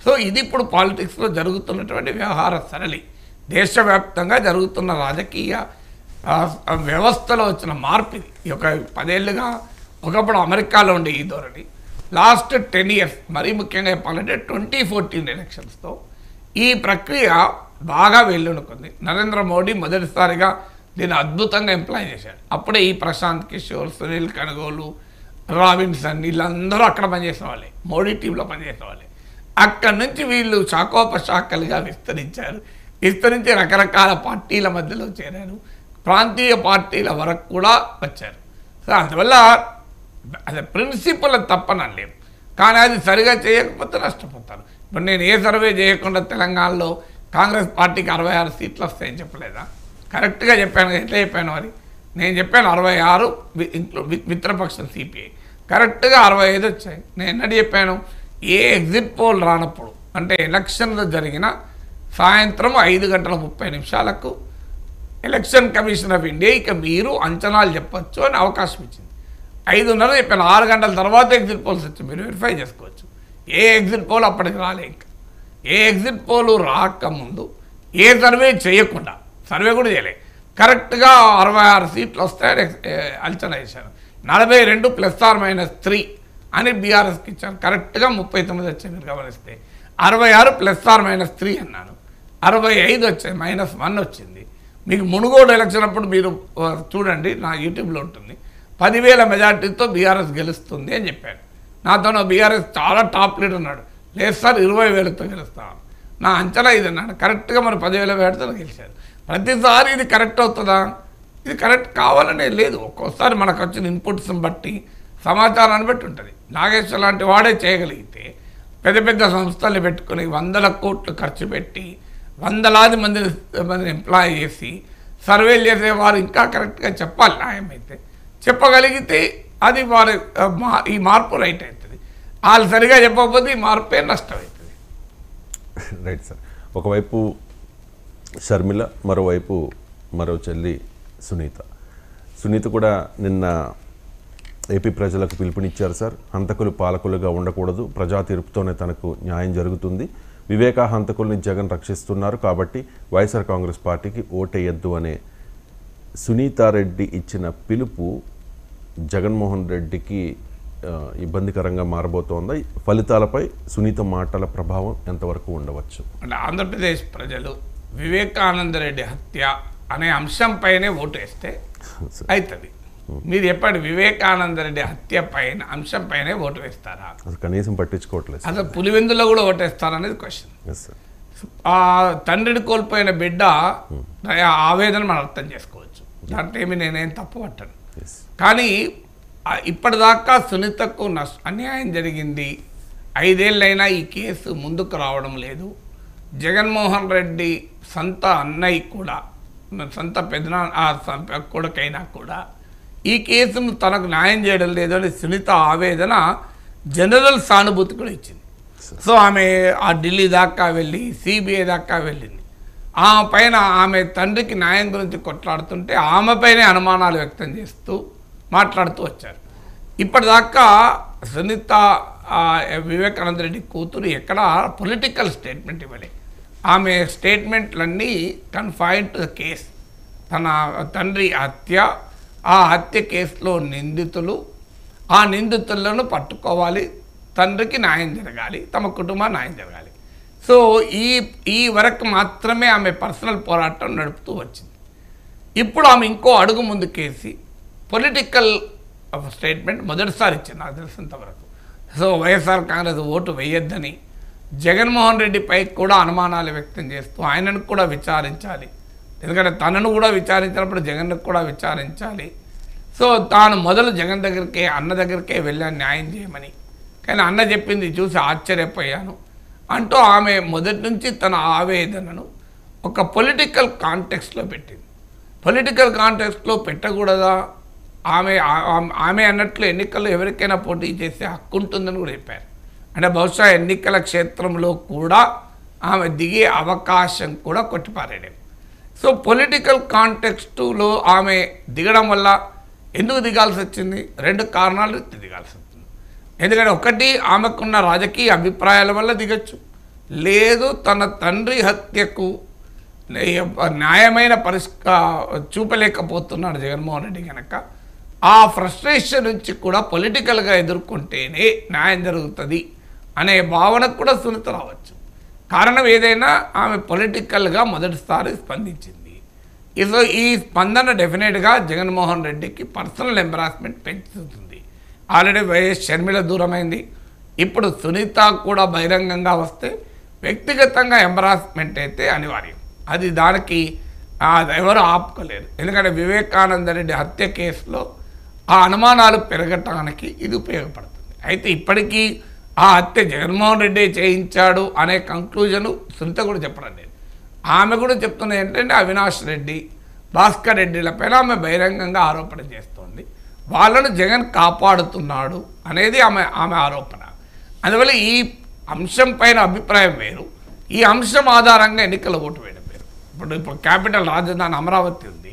సో ఇది ఇప్పుడు పాలిటిక్స్లో జరుగుతున్నటువంటి వ్యవహార సరళి. దేశవ్యాప్తంగా జరుగుతున్న రాజకీయ వ్యవస్థలో వచ్చిన మార్పు ఇది. ఈ ఒక 10 ఏళ్ళుగా ఒకప్పుడు అమెరికాలో ఉండే ఈ ధోరణి లాస్ట్ 10 years, మరీ ముఖ్యంగా చెప్పాలంటే 2014 ఎలక్షన్స్తో ఈ ప్రక్రియ బాగా వెళ్ళునుకుంది. నరేంద్ర మోడీ మొదటిసారిగా దీన్ని అద్భుతంగా ఎంప్లాయ్ చేశాడు. అప్పుడే ఈ ప్రశాంత్ కిషోర్, సునీల్ కనుగోలు, రాబిన్సన్ వీళ్ళందరూ అక్కడ పనిచేసిన వాళ్ళే, మోడీ టీంలో పనిచేసిన వాళ్ళే. అక్కడి నుంచి వీళ్ళు శాఖోపశాఖలుగా విస్తరించి రకరకాల పార్టీల మధ్యలో చేరారు, ప్రాంతీయ పార్టీల వరకు కూడా వచ్చారు. సో అందువల్ల అది ప్రిన్సిపల్ తప్పనలేము, కానీ అది సరిగా చేయకపోతే నష్టపోతారు. ఇప్పుడు నేను ఏ సర్వే చేయకుండా తెలంగాణలో కాంగ్రెస్ పార్టీకి 66 సీట్లు వస్తాయని చెప్పలేదా? కరెక్ట్గా చెప్పాను. ఎట్లా చెప్పాను మరి? నేను చెప్పాను 66 మిత్రపక్షం సిపిఐ, కరెక్ట్గా 65 వచ్చాయి. నేను ఎన్నటి చెప్పాను? ఏ ఎగ్జిట్ పోల్ రానప్పుడు, అంటే ఎలక్షన్లు జరిగిన సాయంత్రం 5:30 ఎలక్షన్ కమిషన్ ఆఫ్ ఇండియా ఇక మీరు అంచనాలు చెప్పచ్చు అని అవకాశం ఇచ్చింది. 5:30 చెప్పాను. 6 గంటల తర్వాత ఎగ్జిట్ పోల్స్ వచ్చి మీరు వెరిఫై చేసుకోవచ్చు. ఏ ఎగ్జిట్ పోల్ అప్పటికి రాలే. ఇంకా ఏ ఎగ్జిట్ పోలు రాకముందు ఏ సర్వే చేయకుండా, సర్వే కూడా చేయలే, కరెక్ట్గా 66 సీట్లు వస్తాయని అంచనా వేశాను. 42 ±3 అని బీఆర్ఎస్కి ఇచ్చాను. కరెక్ట్గా 39 వచ్చాయి. మీరు గమనిస్తే 66 ±3 అన్నాను, 65 వచ్చాయి, -1 వచ్చింది. మీకు మునుగోడు ఎలక్షన్ అప్పుడు మీరు చూడండి, నా యూట్యూబ్లో ఉంటుంది, 10,000 మెజార్టీతో బీఆర్ఎస్ గెలుస్తుంది అని చెప్పాను. నాతో బీఆర్ఎస్ చాలా టాప్ లీడర్ ఉన్నాడు. లేదు సార్ 20,000తో గెలుస్తాను, నా అంచనా ఇది అన్నాడు. కరెక్ట్గా మరి 10,000 మెజార్టీతో గెలిచారు. ప్రతిసారి ఇది కరెక్ట్ అవుతుందా? ఇది కరెక్ట్ కావాలనే లేదు. ఒక్కోసారి మనకు వచ్చిన ఇన్పుట్స్ని బట్టి, సమాచారాన్ని బట్టి ఉంటుంది. నాగేశ్వర్ లాంటి వాడే చేయగలిగితే పెద్ద పెద్ద సంస్థలు పెట్టుకుని 100 కోట్లు ఖర్చు పెట్టి వందలాది మందిని ఎంప్లాయ్ చేసి సర్వేలు చేసేవారు ఇంకా కరెక్ట్గా చెప్పాలి. న్యాయమైతే చెప్పగలిగితే అది వారి ఈ మార్పు రైట్ అవుతుంది. వాళ్ళు సరిగా చెప్పకపోతే ఈ మార్పే నష్టం అవుతుంది. Right sir. ఒకవైపు షర్మిల, మరోవైపు మరో చెల్లి సునీత కూడా నిన్న ఏపీ ప్రజలకు పిలుపునిచ్చారు సార్. హంతకులు పాలకులుగా ఉండకూడదు, ప్రజా తీర్పుతోనే తనకు న్యాయం జరుగుతుంది, వివేకా హంతకుల్ని జగన్ రక్షిస్తున్నారు, కాబట్టి వైఎస్ఆర్ కాంగ్రెస్ పార్టీకి ఓటేయద్దు అనే సునీతారెడ్డి ఇచ్చిన పిలుపు జగన్మోహన్ రెడ్డికి ఇబ్బందికరంగా మారబోతోందా? ఫలితాలపై సునీత మాటల ప్రభావం ఎంతవరకు ఉండవచ్చు? అంటే ఆంధ్రప్రదేశ్ ప్రజలు వివేకానందరెడ్డి హత్య అనే అంశంపైనే ఓటు వేస్తే అవుతుంది. మీరు చెప్పండి, వివేకానందరెడ్డి హత్య పైన అంశంపైనే ఓటు వేస్తారా? అసలు కనీసం పట్టించుకోవట్లేదు. అసలు పులివెందులో కూడా ఓటేస్తారనేది క్వశ్చన్. ఆ తండ్రిని కోల్పోయిన బిడ్డ ఆవేదన మనం అర్థం చేసుకోవచ్చు. దాంట్లో ఏమి నేనేం తప్పు పట్టను. కానీ ఇప్పటిదాకా సునీతకు అన్యాయం జరిగింది, 5 ఏళ్ళైనా ఈ కేసు ముందుకు రావడం లేదు. జగన్మోహన్ రెడ్డి సొంత అన్నయ్య కూడా, సొంత కొడుకైనా కూడా ఈ కేసును తనకు న్యాయం చేయడం లేదు అని సునీత ఆవేదన జనరల్ సానుభూతి కూడా ఇచ్చింది. సో ఆమె ఆ ఢిల్లీ దాకా వెళ్ళి సిబిఐ దాకా వెళ్ళింది. ఆమె పైన ఆమె తండ్రికి న్యాయం గురించి కొట్లాడుతుంటే ఆమెపైనే అనుమానాలు వ్యక్తం చేస్తూ మాట్లాడుతూ వచ్చారు. ఇప్పటిదాకా సునీత వివేకానంద రెడ్డి కూతురు ఎక్కడ పొలిటికల్ స్టేట్మెంట్ ఇవ్వలే. ఆమె స్టేట్మెంట్లన్నీ కన్ఫైన్డ్ టు ద కేస్. తన తండ్రి హత్య, ఆ హత్య కేసులో నిందితులు, ఆ నిందితులను పట్టుకోవాలి, తండ్రికి న్యాయం జరగాలి, తమ కుటుంబానికి న్యాయం జరగాలి. సో ఈ వరకు మాత్రమే ఆమె పర్సనల్ పోరాటం నడుపుతూ వచ్చింది. ఇప్పుడు ఆమె ఇంకో అడుగు ముందుకేసి పొలిటికల్ స్టేట్మెంట్ మొదటిసారి ఇచ్చింది నాకు తెలిసినంతవరకు. సో వైఎస్ఆర్ కాంగ్రెస్ ఓటు వేయొద్దని జగన్మోహన్ రెడ్డిపై కూడా అనుమానాలు వ్యక్తం చేస్తూ ఆయనను కూడా విచారించాలి, ఎందుకంటే తనను కూడా విచారించినప్పుడు జగన్ను కూడా విచారించాలి. సో తాను మొదలు జగన్ దగ్గరికే, అన్న దగ్గరికే వెళ్ళాను న్యాయం చేయమని. కానీ అన్న చెప్పింది చూసి ఆశ్చర్యపోయాను అంటూ ఆమె మొదటి నుంచి తన ఆవేదనను ఒక పొలిటికల్ కాంటెక్స్ట్లో పెట్టింది. పొలిటికల్ కాంటెక్స్ట్లో పెట్టకూడదా? ఆమె అన్నట్లు ఎన్నికల్లో ఎవరికైనా పోటీ చేసే హక్కు ఉంటుందని కూడా చెప్పారు. అంటే బహుశా ఎన్నికల క్షేత్రంలో కూడా ఆమె దిగే అవకాశం కూడా కొట్టిపారేయడం. సో పొలిటికల్ కాంటెక్స్టులో ఆమె దిగడం వల్ల ఎందుకు దిగాల్సి వచ్చింది? 2 కారణాలు దిగాల్సి వచ్చింది. ఎందుకంటే ఒకటి, ఆమెకున్న రాజకీయ అభిప్రాయాల వల్ల దిగచ్చు, లేదు తన తండ్రి హత్యకు న్యాయమైన చూపలేకపోతున్నాడు జగన్మోహన్ రెడ్డి కనుక ఆ ఫ్రస్ట్రేషన్ నుంచి కూడా పొలిటికల్గా ఎదుర్కొంటేనే న్యాయం జరుగుతుంది అనే భావనకు కూడా సునీత రావచ్చు. కారణం ఏదైనా ఆమె పొలిటికల్గా మొదటిసారి స్పందించింది. ఈ స్పందన డెఫినెట్గా జగన్మోహన్ రెడ్డికి పర్సనల్ ఎంబరాస్మెంట్ పెంచుతుంది. ఆల్రెడీ వైఎస్ షర్మిల దూరమైంది, ఇప్పుడు సునీత కూడా బహిరంగంగా వస్తే వ్యక్తిగతంగా ఎంబరాస్మెంట్ అయితే అనివార్యం. అది దానికి ఎవరు ఆపుకోలేరు. ఎందుకంటే వివేకానంద రెడ్డి హత్య కేసులో ఆ అనుమానాలు పెరగటానికి ఇది ఉపయోగపడుతుంది. అయితే ఇప్పటికీ ఆ హత్య జగన్మోహన్ రెడ్డి చేయించాడు అనే కంక్లూజను సునీత కూడా చెప్పడం లేదు. ఆమె కూడా చెప్తున్నది ఏంటంటే అవినాష్ రెడ్డి, భాస్కర్ రెడ్డిలపైన ఆమె బహిరంగంగా ఆరోపణ చేస్తోంది, వాళ్ళను జగన్ కాపాడుతున్నాడు అనేది ఆమె ఆరోపణ. అందువల్ల ఈ అంశం పైన అభిప్రాయం వేరు, ఈ అంశం ఆధారంగా ఎన్నికల ఓటు వేయడం వేరు. ఇప్పుడు క్యాపిటల్ రాజధాని అమరావతి ఉంది,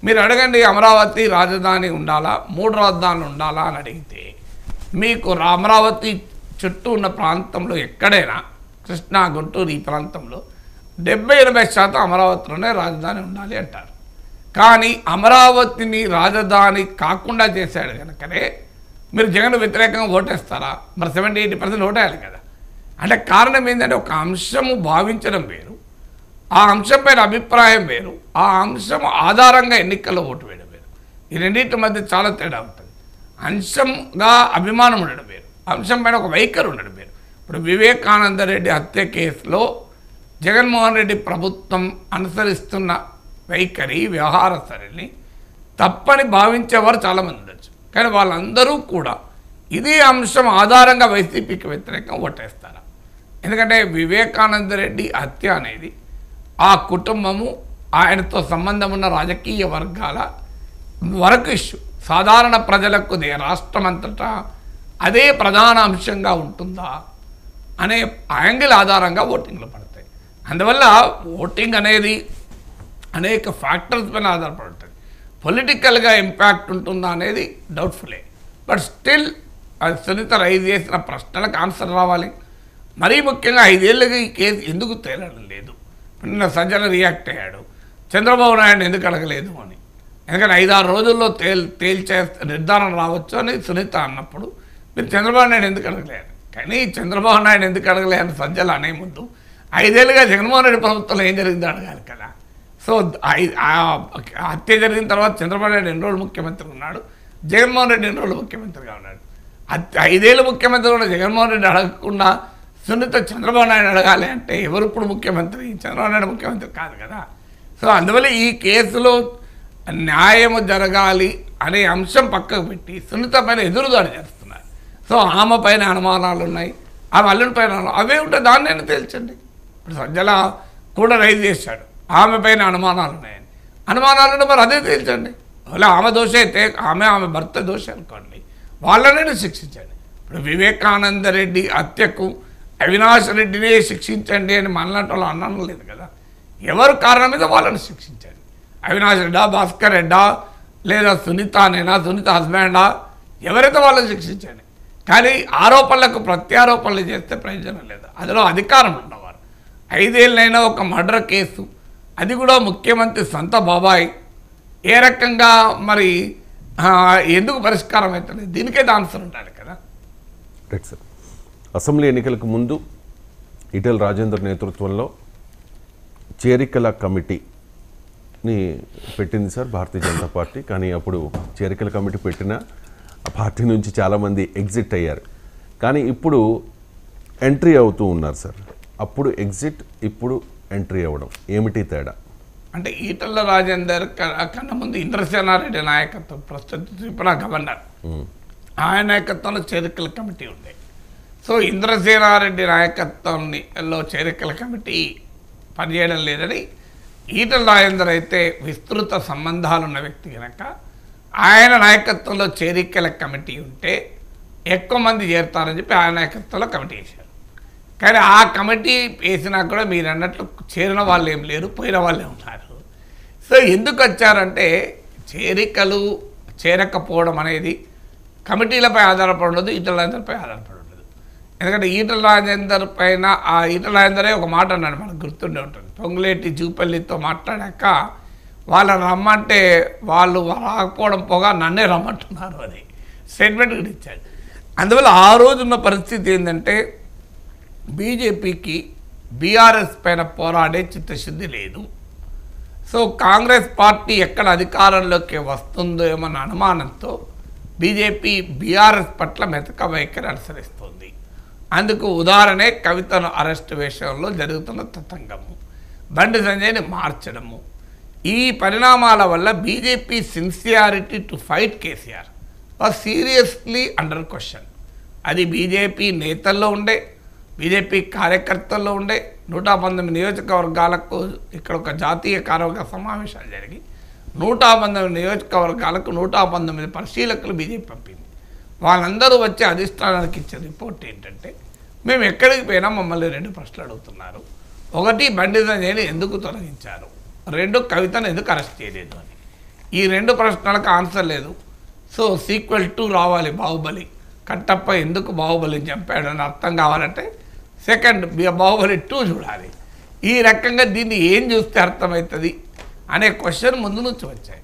మీరు అడగండి అమరావతి రాజధాని ఉండాలా, 3 రాజధానులు ఉండాలా అని అడిగితే మీకు అమరావతి చుట్టూ ఉన్న ప్రాంతంలో ఎక్కడైనా కృష్ణా, గుంటూరు ఈ ప్రాంతంలో 70-80% అమరావతిలోనే రాజధాని ఉండాలి అంటారు. కానీ అమరావతిని రాజధాని కాకుండా చేశాడు కనుకనే మీరు జగన్ వ్యతిరేకంగా ఓటేస్తారా? మరి 70-80% ఓటేయాలి కదా. అంటే కారణం ఏంటంటే ఒక అంశము భావించడం వేరు, ఆ అంశం పైన అభిప్రాయం వేరు, ఆ అంశం ఆధారంగా ఎన్నికల్లో ఓటు వేయడం వేరు. ఈ రెండింటి మధ్య చాలా తేడా ఉంటుంది. అంశంగా అభిమానం ఉండడం వేరు, అంశం పైన ఒక వైఖరి ఉండడం వేరు. ఇప్పుడు వివేకానంద రెడ్డి హత్య కేసులో జగన్మోహన్ రెడ్డి ప్రభుత్వం అనుసరిస్తున్న వైఖరి, వ్యవహార సరళిని తప్పని భావించేవారు చాలామంది ఉండొచ్చు. కానీ వాళ్ళందరూ కూడా ఇదే అంశం ఆధారంగా వైసీపీకి వ్యతిరేకంగా ఓటేస్తారు. ఎందుకంటే వివేకానంద రెడ్డి హత్య అనేది ఆ కుటుంబము, ఆయనతో సంబంధం ఉన్న రాజకీయ వర్గాల వరకు ఇష్యూ. సాధారణ ప్రజలకు రాష్ట్రం అంతటా అదే ప్రధాన అంశంగా ఉంటుందా అనే యాంగిల్ ఆధారంగా ఓటింగ్లు పడతాయి. అందువల్ల ఓటింగ్ అనేది అనేక ఫ్యాక్టర్స్ పైన ఆధారపడి ఉంటుంది. పొలిటికల్గా ఇంపాక్ట్ ఉంటుందా అనేది డౌట్ఫుల్లే. బట్ స్టిల్ అది సునీత రైజ్ చేసిన ప్రశ్నలకు ఆన్సర్ రావాలి. మరీ ముఖ్యంగా 5 ఏళ్ళుగా ఈ కేసు ఎందుకు తేలడం లేదు? నిన్న సజ్జల రియాక్ట్ అయ్యాడు, చంద్రబాబు నాయుడు ఎందుకు అడగలేదు అని. ఎందుకంటే 5-6 రోజుల్లో తేల్చే నిర్ధారణ రావచ్చు అని సునీత అన్నప్పుడు మీరు చంద్రబాబు నాయుడు ఎందుకు అడగలేదు? కానీ చంద్రబాబు నాయుడు ఎందుకు అడగలేదని సజ్జల అనే ముందు 5 ఏళ్ళుగా జగన్మోహన్ రెడ్డి ప్రభుత్వంలో ఏం జరిగిందో అడగాలి కదా. సో హత్య జరిగిన తర్వాత చంద్రబాబు నాయుడు 2 రోజులు ముఖ్యమంత్రి ఉన్నాడు, జగన్మోహన్ రెడ్డి 2 రోజులు ముఖ్యమంత్రిగా ఉన్నాడు. 5 ఏళ్ళు ముఖ్యమంత్రి కూడా జగన్మోహన్ రెడ్డి అడగకుండా సునీత చంద్రబాబు నాయుడు అడగాలి అంటే ఎవరు ఇప్పుడు ముఖ్యమంత్రి? చంద్రబాబు నాయుడు ముఖ్యమంత్రి కాదు కదా. సో అందువల్ల ఈ కేసులో న్యాయము జరగాలి అనే అంశం పక్కకు పెట్టి సునీత పైన ఎదురుదాడి చేస్తున్నారు. సో ఆమె పైన అనుమానాలు ఉన్నాయి, ఆమె అల్లుని పైన అవే ఉంటే దాన్నైనా తేల్చండి. ఇప్పుడు సజ్జల కూడా రైజ్ చేశాడు ఆమె పైన అనుమానాలు ఉన్నాయని. అనుమానాలు మరి అదే తేల్చండి. అలా ఆమె దోష అయితే ఆమె భర్త దోష అనుకోండి, వాళ్ళనే శిక్షించండి. ఇప్పుడు వివేకానంద రెడ్డి హత్యకు అవినాష్ రెడ్డినే శిక్షించండి అని మనలాంటి వాళ్ళు అనడం లేదు కదా. ఎవరు కారణం మీద వాళ్ళని శిక్షించండి. అవినాష్ రెడ్డా, భాస్కర్ రెడ్డా, లేదా సునీతనేనా, సునీత హస్బెండా, ఎవరైతే వాళ్ళని శిక్షించండి. కానీ ఆరోపణలకు ప్రత్యారోపణలు చేస్తే ప్రయోజనం లేదు. అందులో అధికారం ఉన్నవారు 5 ఏళ్ళైనా ఒక మర్డర్ కేసు, అది కూడా ముఖ్యమంత్రి సొంత బాబాయ్, ఏ రకంగా మరి ఎందుకు పరిష్కారం అవుతుంది? దీనికైతే ఆన్సర్ ఉండాలి కదా. Right sir. అసెంబ్లీ ఎన్నికలకు ముందు ఈటెల రాజేందర్ నేతృత్వంలో చేరికల కమిటీని పెట్టింది సార్ భారతీయ జనతా పార్టీ. కానీ అప్పుడు చేరికల కమిటీ పెట్టిన ఆ పార్టీ నుంచి చాలామంది ఎగ్జిట్ అయ్యారు. కానీ ఇప్పుడు ఎంట్రీ అవుతూ ఉన్నారు సార్. అప్పుడు ఎగ్జిట్, ఇప్పుడు ఎంట్రీ అవ్వడం, ఏమిటి తేడా? అంటే ఈటెల రాజేందర్ కన్నా ముందు ఇంద్రసేనారెడ్డి నాయకత్వం, ప్రస్తుత త్రిపుర గవర్నర్, ఆయన నాయకత్వంలో చేరికల కమిటీ ఉండే. సో ఇంద్రసేనారెడ్డి నాయకత్వంలో చేరికల కమిటీ పనిచేయడం లేదని, ఈటెల రాజేందర్ అయితే విస్తృత సంబంధాలున్న వ్యక్తి కనుక ఆయన నాయకత్వంలో చేరికల కమిటీ ఉంటే ఎక్కువ మంది చేరుతారని చెప్పి ఆయన నాయకత్వంలో కమిటీ వేశారు. కానీ ఆ కమిటీ వేసినా కూడా మీరు అన్నట్లు చేరిన వాళ్ళు ఏం లేరు, పోయిన వాళ్ళే ఉన్నారు. సో ఎందుకు వచ్చారంటే చేరికలు చేరకపోవడం అనేది కమిటీలపై ఆధారపడి ఉండదు, ఈటెల రాజేందర్పై ఆధారపడి ఉండదు. ఎందుకంటే ఈటెల రాజేందర్ పైన ఆ ఈటెల రాజేందరే ఒక మాట అన్నాడు, మనకు గుర్తుండే ఉంటుంది. పొంగులేటి జూపల్లితో మాట్లాడాక వాళ్ళని రమ్మంటే వాళ్ళు రాకపోవడం పోగా నన్నే రమ్మంటున్నారు అని స్టేట్మెంట్ కూడా ఇచ్చాడు. అందువల్ల ఆ రోజున్న పరిస్థితి ఏంటంటే బీజేపీకి బీఆర్ఎస్ పైన పోరాడే చిత్తశుద్ధి లేదు. సో కాంగ్రెస్ పార్టీ ఎక్కడ అధికారంలోకి వస్తుందో ఏమన్న అనుమానంతో బీజేపీ బీఆర్ఎస్ పట్ల మెతక వైఖరి అనుసరిస్తుంది. అందుకు ఉదాహరణే కవితను అరెస్టు విషయంలో జరుగుతున్న తతంగము, బండి సంజయ్ని మార్చడము. ఈ పరిణామాల వల్ల BJP sincerity to fight KCR was seriously under question. అది బీజేపీ నేతల్లో ఉండే, బీజేపీ కార్యకర్తల్లో ఉండే. 119 నియోజకవర్గాలకు ఇక్కడ ఒక జాతీయ కార్యవర్గ సమావేశాలు జరిగి 119 నియోజకవర్గాలకు 119 పరిశీలకులు బీజేపీ పంపింది. వాళ్ళందరూ వచ్చి అధిష్టానానికి ఇచ్చే రిపోర్ట్ ఏంటంటే, మేము ఎక్కడికి పోయినా మమ్మల్ని 2 ప్రశ్నలు అడుగుతున్నారు. 1, బండి సంజయ్ని ఎందుకు తొలగించారు, 2, కవితను ఎందుకు అరెస్ట్ చేయలేదు అని. ఈ 2 ప్రశ్నలకు ఆన్సర్ లేదు. సో సీక్వెల్ 2 రావాలి, బాహుబలి. కట్టప్ప ఎందుకు బాహుబలిని చంపాడు అని అర్థం కావాలంటే సెకండ్ బాహుబలి 2 చూడాలి. ఈ రకంగా దీన్ని ఏం చూస్తే అర్థమవుతుంది అనే క్వశ్చన్ ముందు నుంచి వచ్చాయి.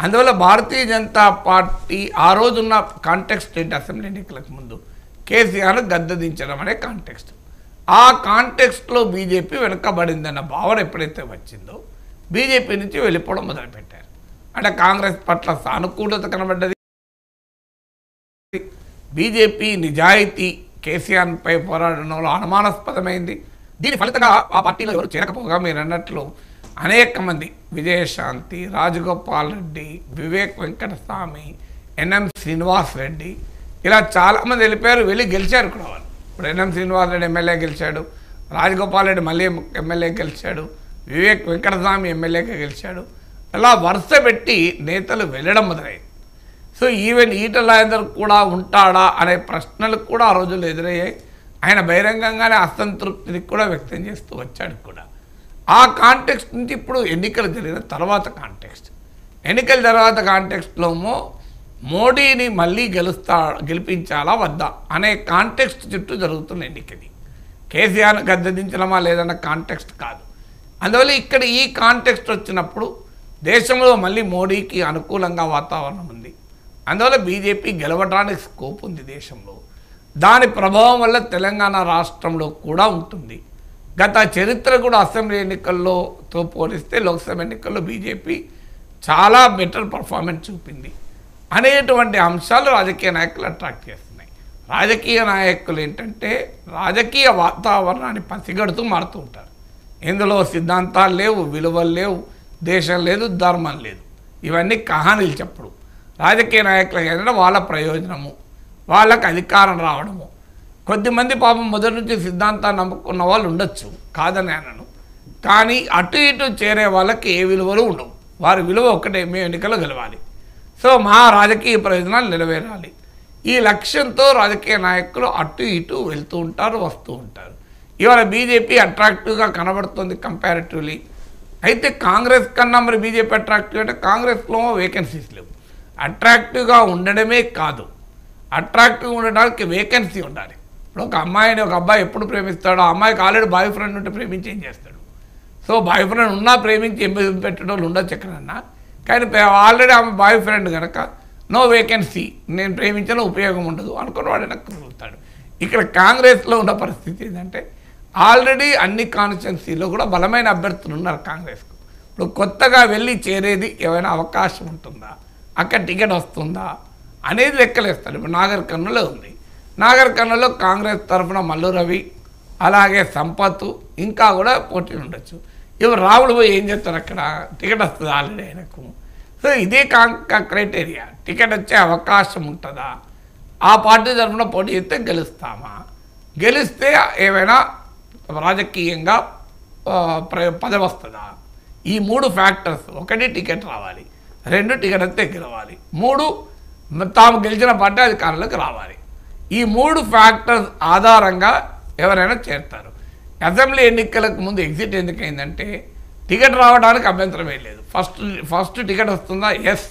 అందువల్ల భారతీయ జనతా పార్టీ ఆ రోజున్న కాంటెక్స్ట్ ఏంటి, అసెంబ్లీ ఎన్నికలకు ముందు కేసీఆర్ గద్దెదించడం అనే కాంటెక్స్ట్. ఆ కాంటెక్స్ట్లో బీజేపీ వెనుకబడిందన్న భావన ఎప్పుడైతే వచ్చిందో బీజేపీ నుంచి వెళ్ళిపోవడం మొదలుపెట్టారు. అంటే కాంగ్రెస్ పట్ల సానుకూలత కనబడ్డది. బీజేపీ నిజాయితీ కేసీఆర్పై పోరాడడంలో అనుమానాస్పదమైంది. దీని ఫలితంగా ఆ పార్టీలో ఎవరు చేరకపోగా మీరు అన్నట్లు అనేక మంది, విజయశాంతి, రాజగోపాల్ రెడ్డి, వివేక్ వెంకటస్వామి, ఎన్ఎం శ్రీనివాస్ రెడ్డి, ఇలా చాలామంది వెళ్ళిపోయారు, వెళ్ళి గెలిచారు కూడా వాళ్ళు. ఇప్పుడు ఎన్ఎం శ్రీనివాస్ రెడ్డి ఎమ్మెల్యే గెలిచాడు, రాజగోపాల్ రెడ్డి మళ్ళీ ఎమ్మెల్యే గెలిచాడు, వివేక్ వెంకటస్వామి ఎమ్మెల్యేగా గెలిచాడు. అలా వరుస పెట్టి నేతలు వెళ్ళడం మొదలైంది. సో ఈవెన్ ఈటెల రాజేందర్ కూడా ఉంటాడా అనే ప్రశ్నలు కూడా ఆ రోజుల్లో ఎదురయ్యాయి. ఆయన బహిరంగంగానే అసంతృప్తిని కూడా వ్యక్తం చేస్తూ వచ్చాడు కూడా. ఆ కాంటెక్స్ట్ నుంచి ఇప్పుడు ఎన్నికలు జరిగిన తర్వాత కాంటెక్స్ట్, ఎన్నికల తర్వాత కాంటెక్స్ట్లో మోడీని మళ్ళీ గెలిపించాలా వద్దా అనే కాంటెక్స్ట్ చుట్టూ జరుగుతున్న ఎన్నికది. కేసీఆర్ను గద్దెదించడమా లేదన్న కాంటెక్స్ట్ కాదు. అందువల్ల ఇక్కడ ఈ కాంటెక్స్ట్ వచ్చినప్పుడు దేశంలో మళ్ళీ మోడీకి అనుకూలంగా వాతావరణం ఉంది. అందువల్ల బీజేపీ గెలవడానికి స్కోప్ ఉంది దేశంలో. దాని ప్రభావం వల్ల తెలంగాణ రాష్ట్రంలో కూడా ఉంటుంది. గత చరిత్ర కూడా అసెంబ్లీ ఎన్నికల్లోతో పోలిస్తే లోక్సభ ఎన్నికల్లో బీజేపీ చాలా బెటర్ పర్ఫార్మెన్స్ చూపింది అనేటువంటి అంశాలు రాజకీయ నాయకులు అట్రాక్ట్ చేస్తున్నాయి. రాజకీయ నాయకులు ఏంటంటే రాజకీయ వాతావరణాన్ని పసిగడుతూ మారుతూ ఉంటారు. ఇందులో సిద్ధాంతాలు లేవు, విలువలు లేవు, దేశం లేదు, ధర్మం లేదు. ఇవన్నీ కహానీలు చెప్పడు. రాజకీయ నాయకులకు ఏంటంటే వాళ్ళ ప్రయోజనము, వాళ్ళకి అధికారం రావడము. కొద్దిమంది పాపం మొదటి నుంచి సిద్ధాంతాన్ని నమ్ముకున్న వాళ్ళు ఉండొచ్చు, కాదని అనను. కానీ అటు ఇటు చేరే వాళ్ళకి ఏ విలువలు ఉండవు. వారి విలువ ఒక్కటే, మేము ఎన్నికల్లో గెలవాలి, సో మా రాజకీయ ప్రయోజనాలు నెరవేరాలి. ఈ లక్ష్యంతో రాజకీయ నాయకులు అటు ఇటు వెళ్తూ ఉంటారు, వస్తూ ఉంటారు. ఇవాళ బీజేపీ అట్రాక్టివ్గా కనబడుతుంది కంపారిటివ్లీ. అయితే కాంగ్రెస్ కన్నా మరి బీజేపీ అట్రాక్టివ్ అంటే కాంగ్రెస్లో వేకెన్సీస్ లేవు. అట్రాక్టివ్గా ఉండడమే కాదు, అట్రాక్టివ్గా ఉండడానికి వేకెన్సీ ఉండాలి. ఇప్పుడు ఒక అమ్మాయిని ఒక అబ్బాయి ఎప్పుడు ప్రేమిస్తాడో, ఆ అమ్మాయికి ఆల్రెడీ బాయ్ ఫ్రెండ్ ఉంటే ప్రేమించి ఏం చేస్తాడు? సో బాయ్ ఫ్రెండ్ ఉన్నా ప్రేమించి ఎంబీ పెట్టడం వాళ్ళు ఉండొచ్చు ఎక్కడన్నా. కానీ ఆల్రెడీ ఆమె బాయ్ ఫ్రెండ్ కనుక నో వేకెన్సీ, నేను ప్రేమించిన ఉపయోగం ఉండదు అనుకున్న వాడు వెనక్కుతాడు. ఇక్కడ కాంగ్రెస్లో ఉన్న పరిస్థితి ఏంటంటే ఆల్రెడీ అన్ని కాన్స్టిట్యున్సీలో కూడా బలమైన అభ్యర్థులు ఉన్నారు కాంగ్రెస్కు. ఇప్పుడు కొత్తగా వెళ్ళి చేరేది ఏమైనా అవకాశం ఉంటుందా, అక్కడ టికెట్ వస్తుందా అనేది లెక్కలేస్తాడు. ఇప్పుడు నాగర్ కర్నూలులో ఉంది. నాగర్ కర్నూలులో కాంగ్రెస్ తరఫున మల్లు రవి, అలాగే సంపత్ ఇంకా కూడా పోటీలు ఉండొచ్చు. ఇవి రావులు పోయి ఏం చేస్తారు, అక్కడ టికెట్ వస్తుంది ఆల్రెడీ ఆయనకు. సో ఇదే క్రైటీరియా, టికెట్ వచ్చే అవకాశం ఉంటుందా, ఆ పార్టీ తరఫున పోటీ చేస్తే గెలుస్తామా, గెలిస్తే ఏమైనా రాజకీయంగా పదవి వస్తుందా. ఈ 3 ఫ్యాక్టర్స్, 1 టికెట్ రావాలి, 2 టికెట్ వస్తే గెలవాలి, 3 తాము గెలిచిన పార్టీ అధికారంలోకి రావాలి. ఈ 3 ఫ్యాక్టర్స్ ఆధారంగా ఎవరైనా చేరుతారు. అసెంబ్లీ ఎన్నికలకు ముందు ఎగ్జిట్ ఎందుకైందంటే టికెట్ రావడానికి అభ్యంతరం ఏం లేదు. ఫస్ట్ టికెట్ వస్తుందా, ఎస్.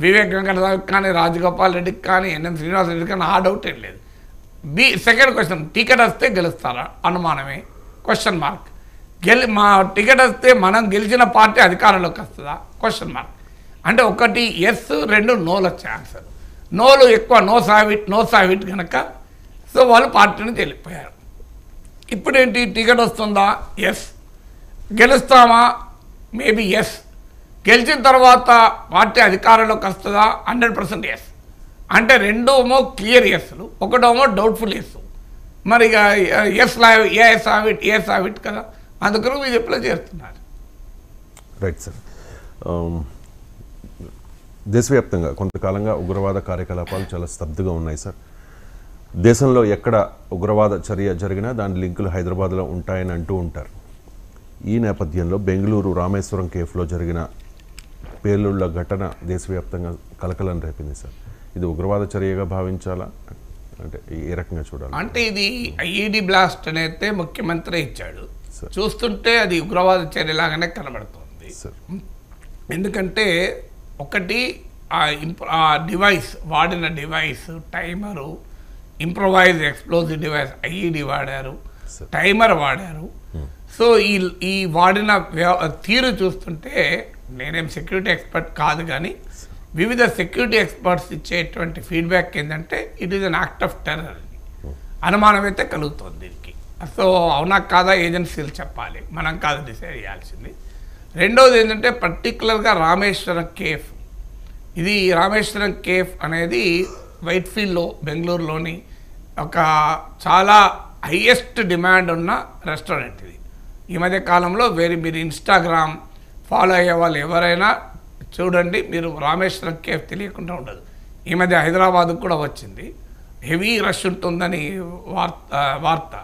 వివేక్ వెంకటరావుకి కానీ, రాజగోపాల్ రెడ్డికి కానీ, ఎన్ఎం శ్రీనివాస్ రెడ్డికి కానీ ఆ డౌట్ ఏం లేదు. సెకండ్ క్వశ్చన్, టికెట్ వస్తే గెలుస్తారా, అనుమానమే, క్వశ్చన్ మార్క్. మా టికెట్ వస్తే మనం గెలిచిన పార్టీ అధికారంలోకి వస్తుందా, క్వశ్చన్ మార్క్. అంటే 1 ఎస్, 2 నోలు వచ్చే ఆన్సర్. నోలు ఎక్కువ, నో సావిట్ కనుక సో వాళ్ళు పార్టీ నుంచి వెళ్ళిపోయారు. ఇప్పుడేంటి, టికెట్ వస్తుందా, ఎస్. గెలుస్తామా, maybe yes. గెలిచిన తర్వాత పార్టీ అధికారంలోకి వస్తుందా, 100% ఎస్. అంటే 2 క్లియర్ ఎస్లు, 1 డౌట్ఫుల్ ఎస్. మరి ఇక ఏ సావిట్ కదా, అందుకని బీజేపీలో చేరుతున్నారు. Right sir. దేశవ్యాప్తంగా కొంతకాలంగా ఉగ్రవాద కార్యకలాపాలు చాలా స్తబ్దుగా ఉన్నాయి సార్. దేశంలో ఎక్కడ ఉగ్రవాద చర్య జరిగినా దాని లింకులు హైదరాబాద్లో ఉంటాయని అంటూ ఉంటారు. ఈ నేపథ్యంలో బెంగళూరు రామేశ్వరం కేఫ్లో జరిగిన పేలుళ్ల ఘటన దేశవ్యాప్తంగా కలకలం రేపింది సార్. ఇది ఉగ్రవాద చర్యగా భావించాలా, అంటే ఏ రకంగా చూడాలి? అంటే ఇది ఐఈడి బ్లాస్ట్ అనేది ముఖ్యమంత్రి ఇచ్చాడు, చూస్తుంటే అది ఉగ్రవాద చర్యలాగానే కనబడుతుంది. ఎందుకంటే ఒకటి ఆ డివైస్, వాడిన device, timer, improvise explosive device, IED వాడారు, టైమర్ వాడారు. సో ఈ వాడిన తీరు చూస్తుంటే, నేనేం సెక్యూరిటీ ఎక్స్పర్ట్ కాదు కానీ వివిధ సెక్యూరిటీ ఎక్స్పర్ట్స్ ఇచ్చేటువంటి ఫీడ్బ్యాక్ ఏంటంటే it is an act of terror అని అనుమానం అయితే కలుగుతుంది దీనికి. సో అవునా కాదా ఏజెన్సీలు చెప్పాలి, మనం కాదు డిసైడ్ చేయాల్సింది. రెండవది ఏంటంటే పర్టికులర్గా రామేశ్వరం కేఫ్, ఇది రామేశ్వరం కేఫ్ అనేది వైట్ఫీల్డ్లో బెంగళూరులోని ఒక చాలా హైయెస్ట్ డిమాండ్ ఉన్న రెస్టారెంట్ ఇది. ఈ మధ్య కాలంలో మీరు ఇన్స్టాగ్రామ్ ఫాలో అయ్యే వాళ్ళు ఎవరైనా చూడండి, మీరు రామేశ్వరం కేఫ్ తెలియకుండా ఉండదు. ఈ మధ్య హైదరాబాద్కు కూడా వచ్చింది, హెవీ రష్ ఉంటుందని వార్త.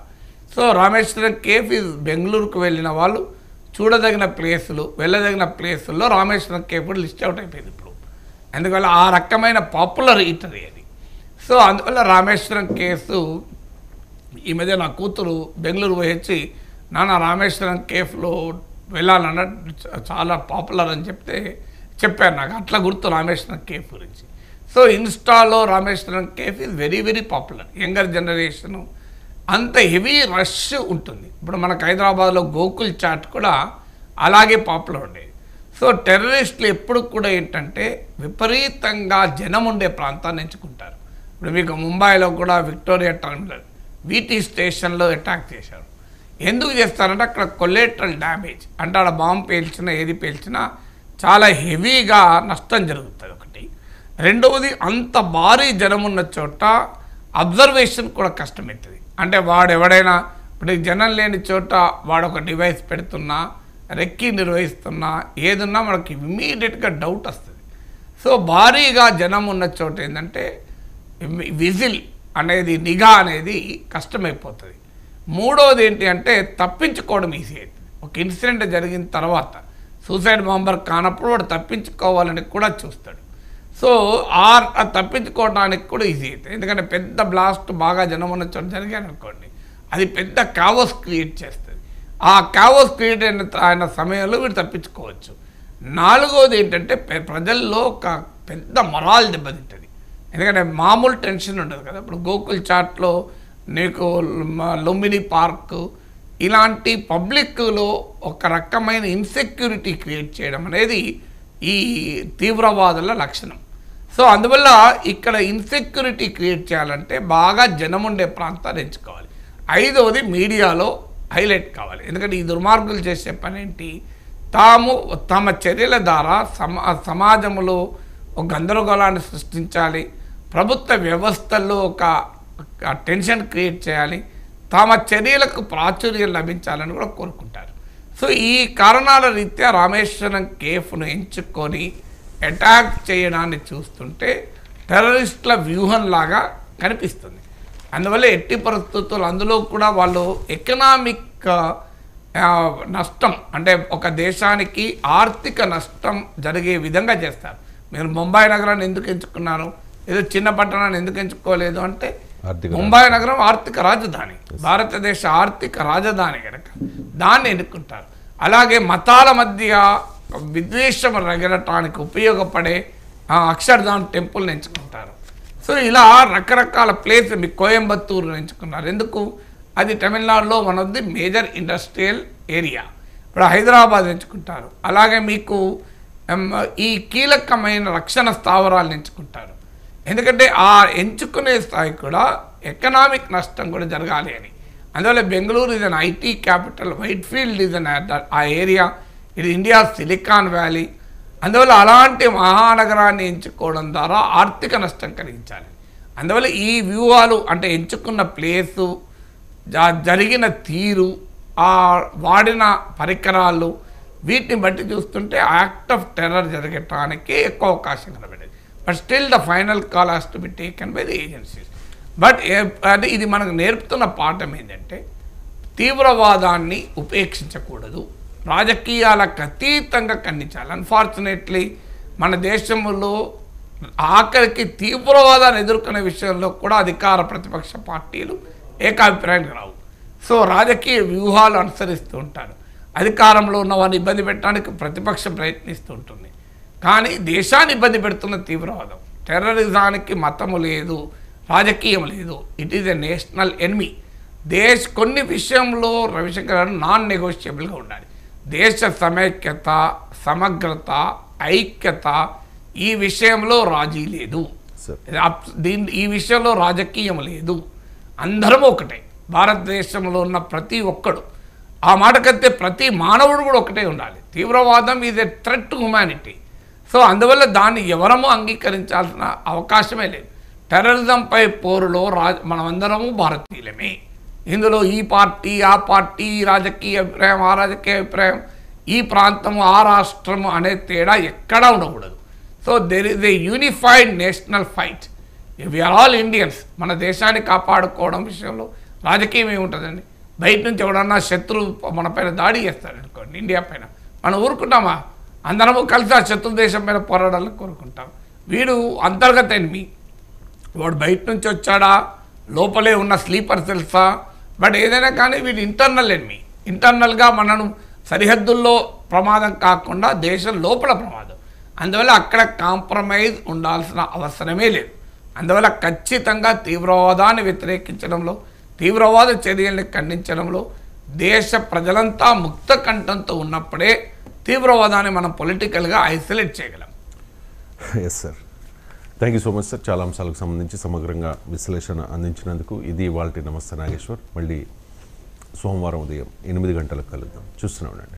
సో రామేశ్వరం కేఫ్ ఇది బెంగళూరుకు వెళ్ళిన వాళ్ళు చూడదగిన ప్లేసులు, వెళ్ళదగిన ప్లేసుల్లో రామేశ్వరం కేఫ్ కూడా లిస్ట్ అవుట్ అయిపోయింది ఇప్పుడు. అందువల్ల ఆ రకమైన పాపులర్ ఈటరీ అది. సో అందువల్ల రామేశ్వరం కేసు ఈ మధ్య నా కూతురు బెంగళూరు పోయి వచ్చి, నాన్న రామేశ్వరం కేఫ్లో వెళ్ళాలన్న చాలా పాపులర్ అని చెప్పారు నాకు. అట్లా గుర్తు రామేశ్వరం కేఫ్ గురించి. సో ఇన్స్టాలో Rameswaram cafe is very very popular. Younger generation అంత హెవీ రష్ ఉంటుంది. ఇప్పుడు మనకు హైదరాబాద్లో గోకుల్ చాట్ కూడా అలాగే పాపులర్ ఉండేది. సో టెర్రరిస్టులు ఎప్పుడు కూడా ఏంటంటే విపరీతంగా జనం ఉండే ప్రాంతాన్ని ఎంచుకుంటారు. ఇప్పుడు మీకు ముంబైలో కూడా విక్టోరియా టర్మినల్ వీటీ స్టేషన్లో అటాక్ చేశారు. ఎందుకు చేస్తారంటే అక్కడ కొలేటరల్ డ్యామేజ్, అంటే ఆడ బాంబు పేల్చినా ఏది పేల్చినా చాలా హెవీగా నష్టం జరుగుతుంది ఒకటి. రెండవది అంత భారీ జనం ఉన్న చోట అబ్జర్వేషన్ కూడా కష్టమవుతుంది. అంటే వాడు ఎవడైనా ఇప్పుడు జనం లేని చోట వాడు ఒక డివైస్ పెడుతున్నా, రెక్కి నిర్వహిస్తున్నా, ఏదున్నా మనకి ఇమ్మీడియట్గా డౌట్ వస్తుంది. సో భారీగా జనం ఉన్న చోట ఏంటంటే విజిల్ అనేది, నిఘా అనేది కష్టమైపోతుంది. మూడవది ఏంటి అంటే తప్పించుకోవడం ఈజీ అవుతుంది. ఒక ఇన్సిడెంట్ జరిగిన తర్వాత సూసైడ్ బాంబర్ కానప్పుడు వాడు తప్పించుకోవాలని కూడా చూస్తాడు. సో తప్పించుకోవడానికి కూడా ఈజీ అవుతుంది. ఎందుకంటే పెద్ద బ్లాస్ట్ బాగా జనం ఉన్న చోట జరిగాను అనుకోండి, అది పెద్ద కావోస్ క్రియేట్ చేస్తుంది. ఆ కావోస్ క్రియేట్ అయిన సమయంలో వీడు తప్పించుకోవచ్చు. నాలుగోది ఏంటంటే ప్రజల్లో ఒక పెద్ద మొరాల్ దెబ్బతింటుంది. ఎందుకంటే మామూలు టెన్షన్ ఉండదు కదా. ఇప్పుడు గోకుల్ చాట్లో నీకు లుంబిని పార్క్ ఇలాంటి పబ్లిక్లో ఒక రకమైన ఇన్సెక్యూరిటీ క్రియేట్ చేయడం అనేది ఈ తీవ్రవాదుల లక్షణం. సో అందువల్ల ఇక్కడ ఇన్సెక్యూరిటీ క్రియేట్ చేయాలంటే బాగా జనం ఉండే ప్రాంతాన్ని ఎంచుకోవాలి. ఐదవది మీడియాలో హైలైట్ కావాలి. ఎందుకంటే ఈ దుర్మార్గులు చేసే పని ఏంటి, తమ చర్యల ద్వారా సమాజంలో ఒక గందరగోళాన్ని సృష్టించాలి, ప్రభుత్వ వ్యవస్థల్లో ఒక టెన్షన్ క్రియేట్ చేయాలి, తమ చర్యలకు ప్రాచుర్యం లభించాలని కూడా కోరుకుంటారు. సో ఈ కారణాల రీత్యా రామేశ్వరం కేఫ్ను ఎంచుకొని అటాక్ చేయడాన్ని చూస్తుంటే టెర్రరిస్టుల వ్యూహంలాగా కనిపిస్తుంది. అందువల్ల ఎట్టి పరిస్థితులు అందులో కూడా వాళ్ళు ఎకనామిక్ నష్టం, అంటే ఒక దేశానికి ఆర్థిక నష్టం జరిగే విధంగా చేస్తారు. మీరు ముంబై నగరాన్ని ఎందుకు ఎంచుకున్నారు, ఏదో చిన్న పట్టణాన్ని ఎందుకు ఎంచుకోలేదు అంటే ముంబై నగరం ఆర్థిక రాజధాని, భారతదేశ ఆర్థిక రాజధాని కనుక దాన్ని ఎన్నుకుంటారు. అలాగే మతాల మధ్య విద్వేషం రగలటానికి ఉపయోగపడే అక్షర్ధామ్ టెంపుల్ని ఎంచుకుంటారు. సో ఇలా రకరకాల ప్లేస్, మీ కోయంబత్తూరు ఎంచుకున్నారు. ఎందుకు, అది తమిళనాడులో one of the major industrial area. ఇప్పుడు హైదరాబాద్ ఎంచుకుంటారు. అలాగే మీకు ఈ కీలకమైన రక్షణ స్థావరాలను ఎంచుకుంటారు. ఎందుకంటే ఆ ఎంచుకునే స్థాయి కూడా ఎకనామిక్ నష్టం కూడా జరగాలి అని. అందువల్ల Bengaluru is an IT capital, white field is an ఆ ఏరియా, ఇది ఇండియా సిలికాన్ వ్యాలీ. అందువల్ల అలాంటి మహానగరాన్ని ఎంచుకోవడం ద్వారా ఆర్థిక నష్టం కలిగించాలి. అందువల్ల ఈ వ్యూహాలు అంటే ఎంచుకున్న ప్లేసు, జరిగిన తీరు, ఆ వాడిన పరికరాలు, వీటిని బట్టి చూస్తుంటే యాక్ట్ ఆఫ్ టెర్రర్ జరగటానికి ఎక్కువ అవకాశం కనబడేది. But still the final call has to be taken by the agencies. But అది ఇది మనకు నేర్పుతున్న పాఠం ఏంటంటే తీవ్రవాదాన్ని ఉపేక్షించకూడదు, రాజకీయాలకు అతీతంగా ఖండించాలి. అన్ఫార్చునేట్లీ మన దేశంలో ఆఖరికి తీవ్రవాదాన్ని ఎదుర్కొనే విషయంలో కూడా అధికార ప్రతిపక్ష పార్టీలు ఏకాభిప్రాయానికి రావు. సో రాజకీయ వ్యూహాలు అనుసరిస్తూ ఉంటారు. అధికారంలో ఉన్న వారిని ఇబ్బంది పెట్టడానికి ప్రతిపక్షం ప్రయత్నిస్తూ ఉంటుంది. కానీ దేశాన్ని ఇబ్బంది పెడుతున్న తీవ్రవాదం, టెర్రరిజానికి మతము లేదు, రాజకీయం లేదు, it is a national enemy. కొన్ని విషయంలో రవిశంకర్ గారు నాన్ నెగోషియబుల్గా ఉండాలి. దేశ సమైక్యత, సమగ్రత, ఐక్యత, ఈ విషయంలో రాజీ లేదు. ఈ విషయంలో రాజకీయం లేదు. అందరం ఒకటే. భారతదేశంలో ఉన్న ప్రతి ఒక్కడు, ఆ మాటకైతే ప్రతి మానవుడు కూడా ఒకటే ఉండాలి. తీవ్రవాదం is a threat to humanity. So అందువల్ల దాన్ని ఎవరము అంగీకరించాల్సిన అవకాశమే లేదు. టెర్రరిజంపై పోరులో మనమందరము భారతీయులమే. ఇందులో ఈ పార్టీ, ఆ పార్టీ, ఈ రాజకీయ అభిప్రాయం, ఆ రాజకీయ అభిప్రాయం, ఈ ప్రాంతము, ఆ రాష్ట్రము అనే తేడా ఎక్కడా ఉండకూడదు. So there is a unified national fight. We are all Indians. మన దేశాన్ని కాపాడుకోవడం విషయంలో రాజకీయం ఏముంటుందండి? బయట నుంచి ఎవడన్నా శత్రువు మన పైన దాడి చేస్తాడు అనుకోండి, ఇండియా పైన, మనం ఊరుకుంటామా? అందరము కలిసి ఆ శత్రు దేశం పైన పోరాడాలని కోరుకుంటాం. వీడు అంతర్గత ఎనిమి. వాడు బయట నుంచి వచ్చాడా, లోపలే ఉన్న స్లీపర్ సెల్సా, బట్ ఏదైనా కానీ వీడు ఇంటర్నల్ ఎనిమి. ఇంటర్నల్గా మనను సరిహద్దుల్లో ప్రమాదం కాకుండా దేశం లోపల ప్రమాదం. అందువల్ల అక్కడ కాంప్రమైజ్ ఉండాల్సిన అవసరమే లేదు. అందువల్ల ఖచ్చితంగా తీవ్రవాదాన్ని వ్యతిరేకించడంలో, తీవ్రవాద చర్యల్ని ఖండించడంలో దేశ ప్రజలంతా ముక్త కంఠంతో ఉన్నప్పుడే తీవ్రవాదాన్ని మనం పొలిటికల్గా ఐసోలేట్ చేయగలం. Yes sir, thank you so much sir. చాలా అంశాలకు సంబంధించి సమగ్రంగా విశ్లేషణ అందించినందుకు. ఇది ఇవాల్టి నమస్తే నాగేశ్వర్. మళ్ళీ సోమవారం ఉదయం 8 గంటలకు కలుద్దాం. చూస్తూనే ఉండండి.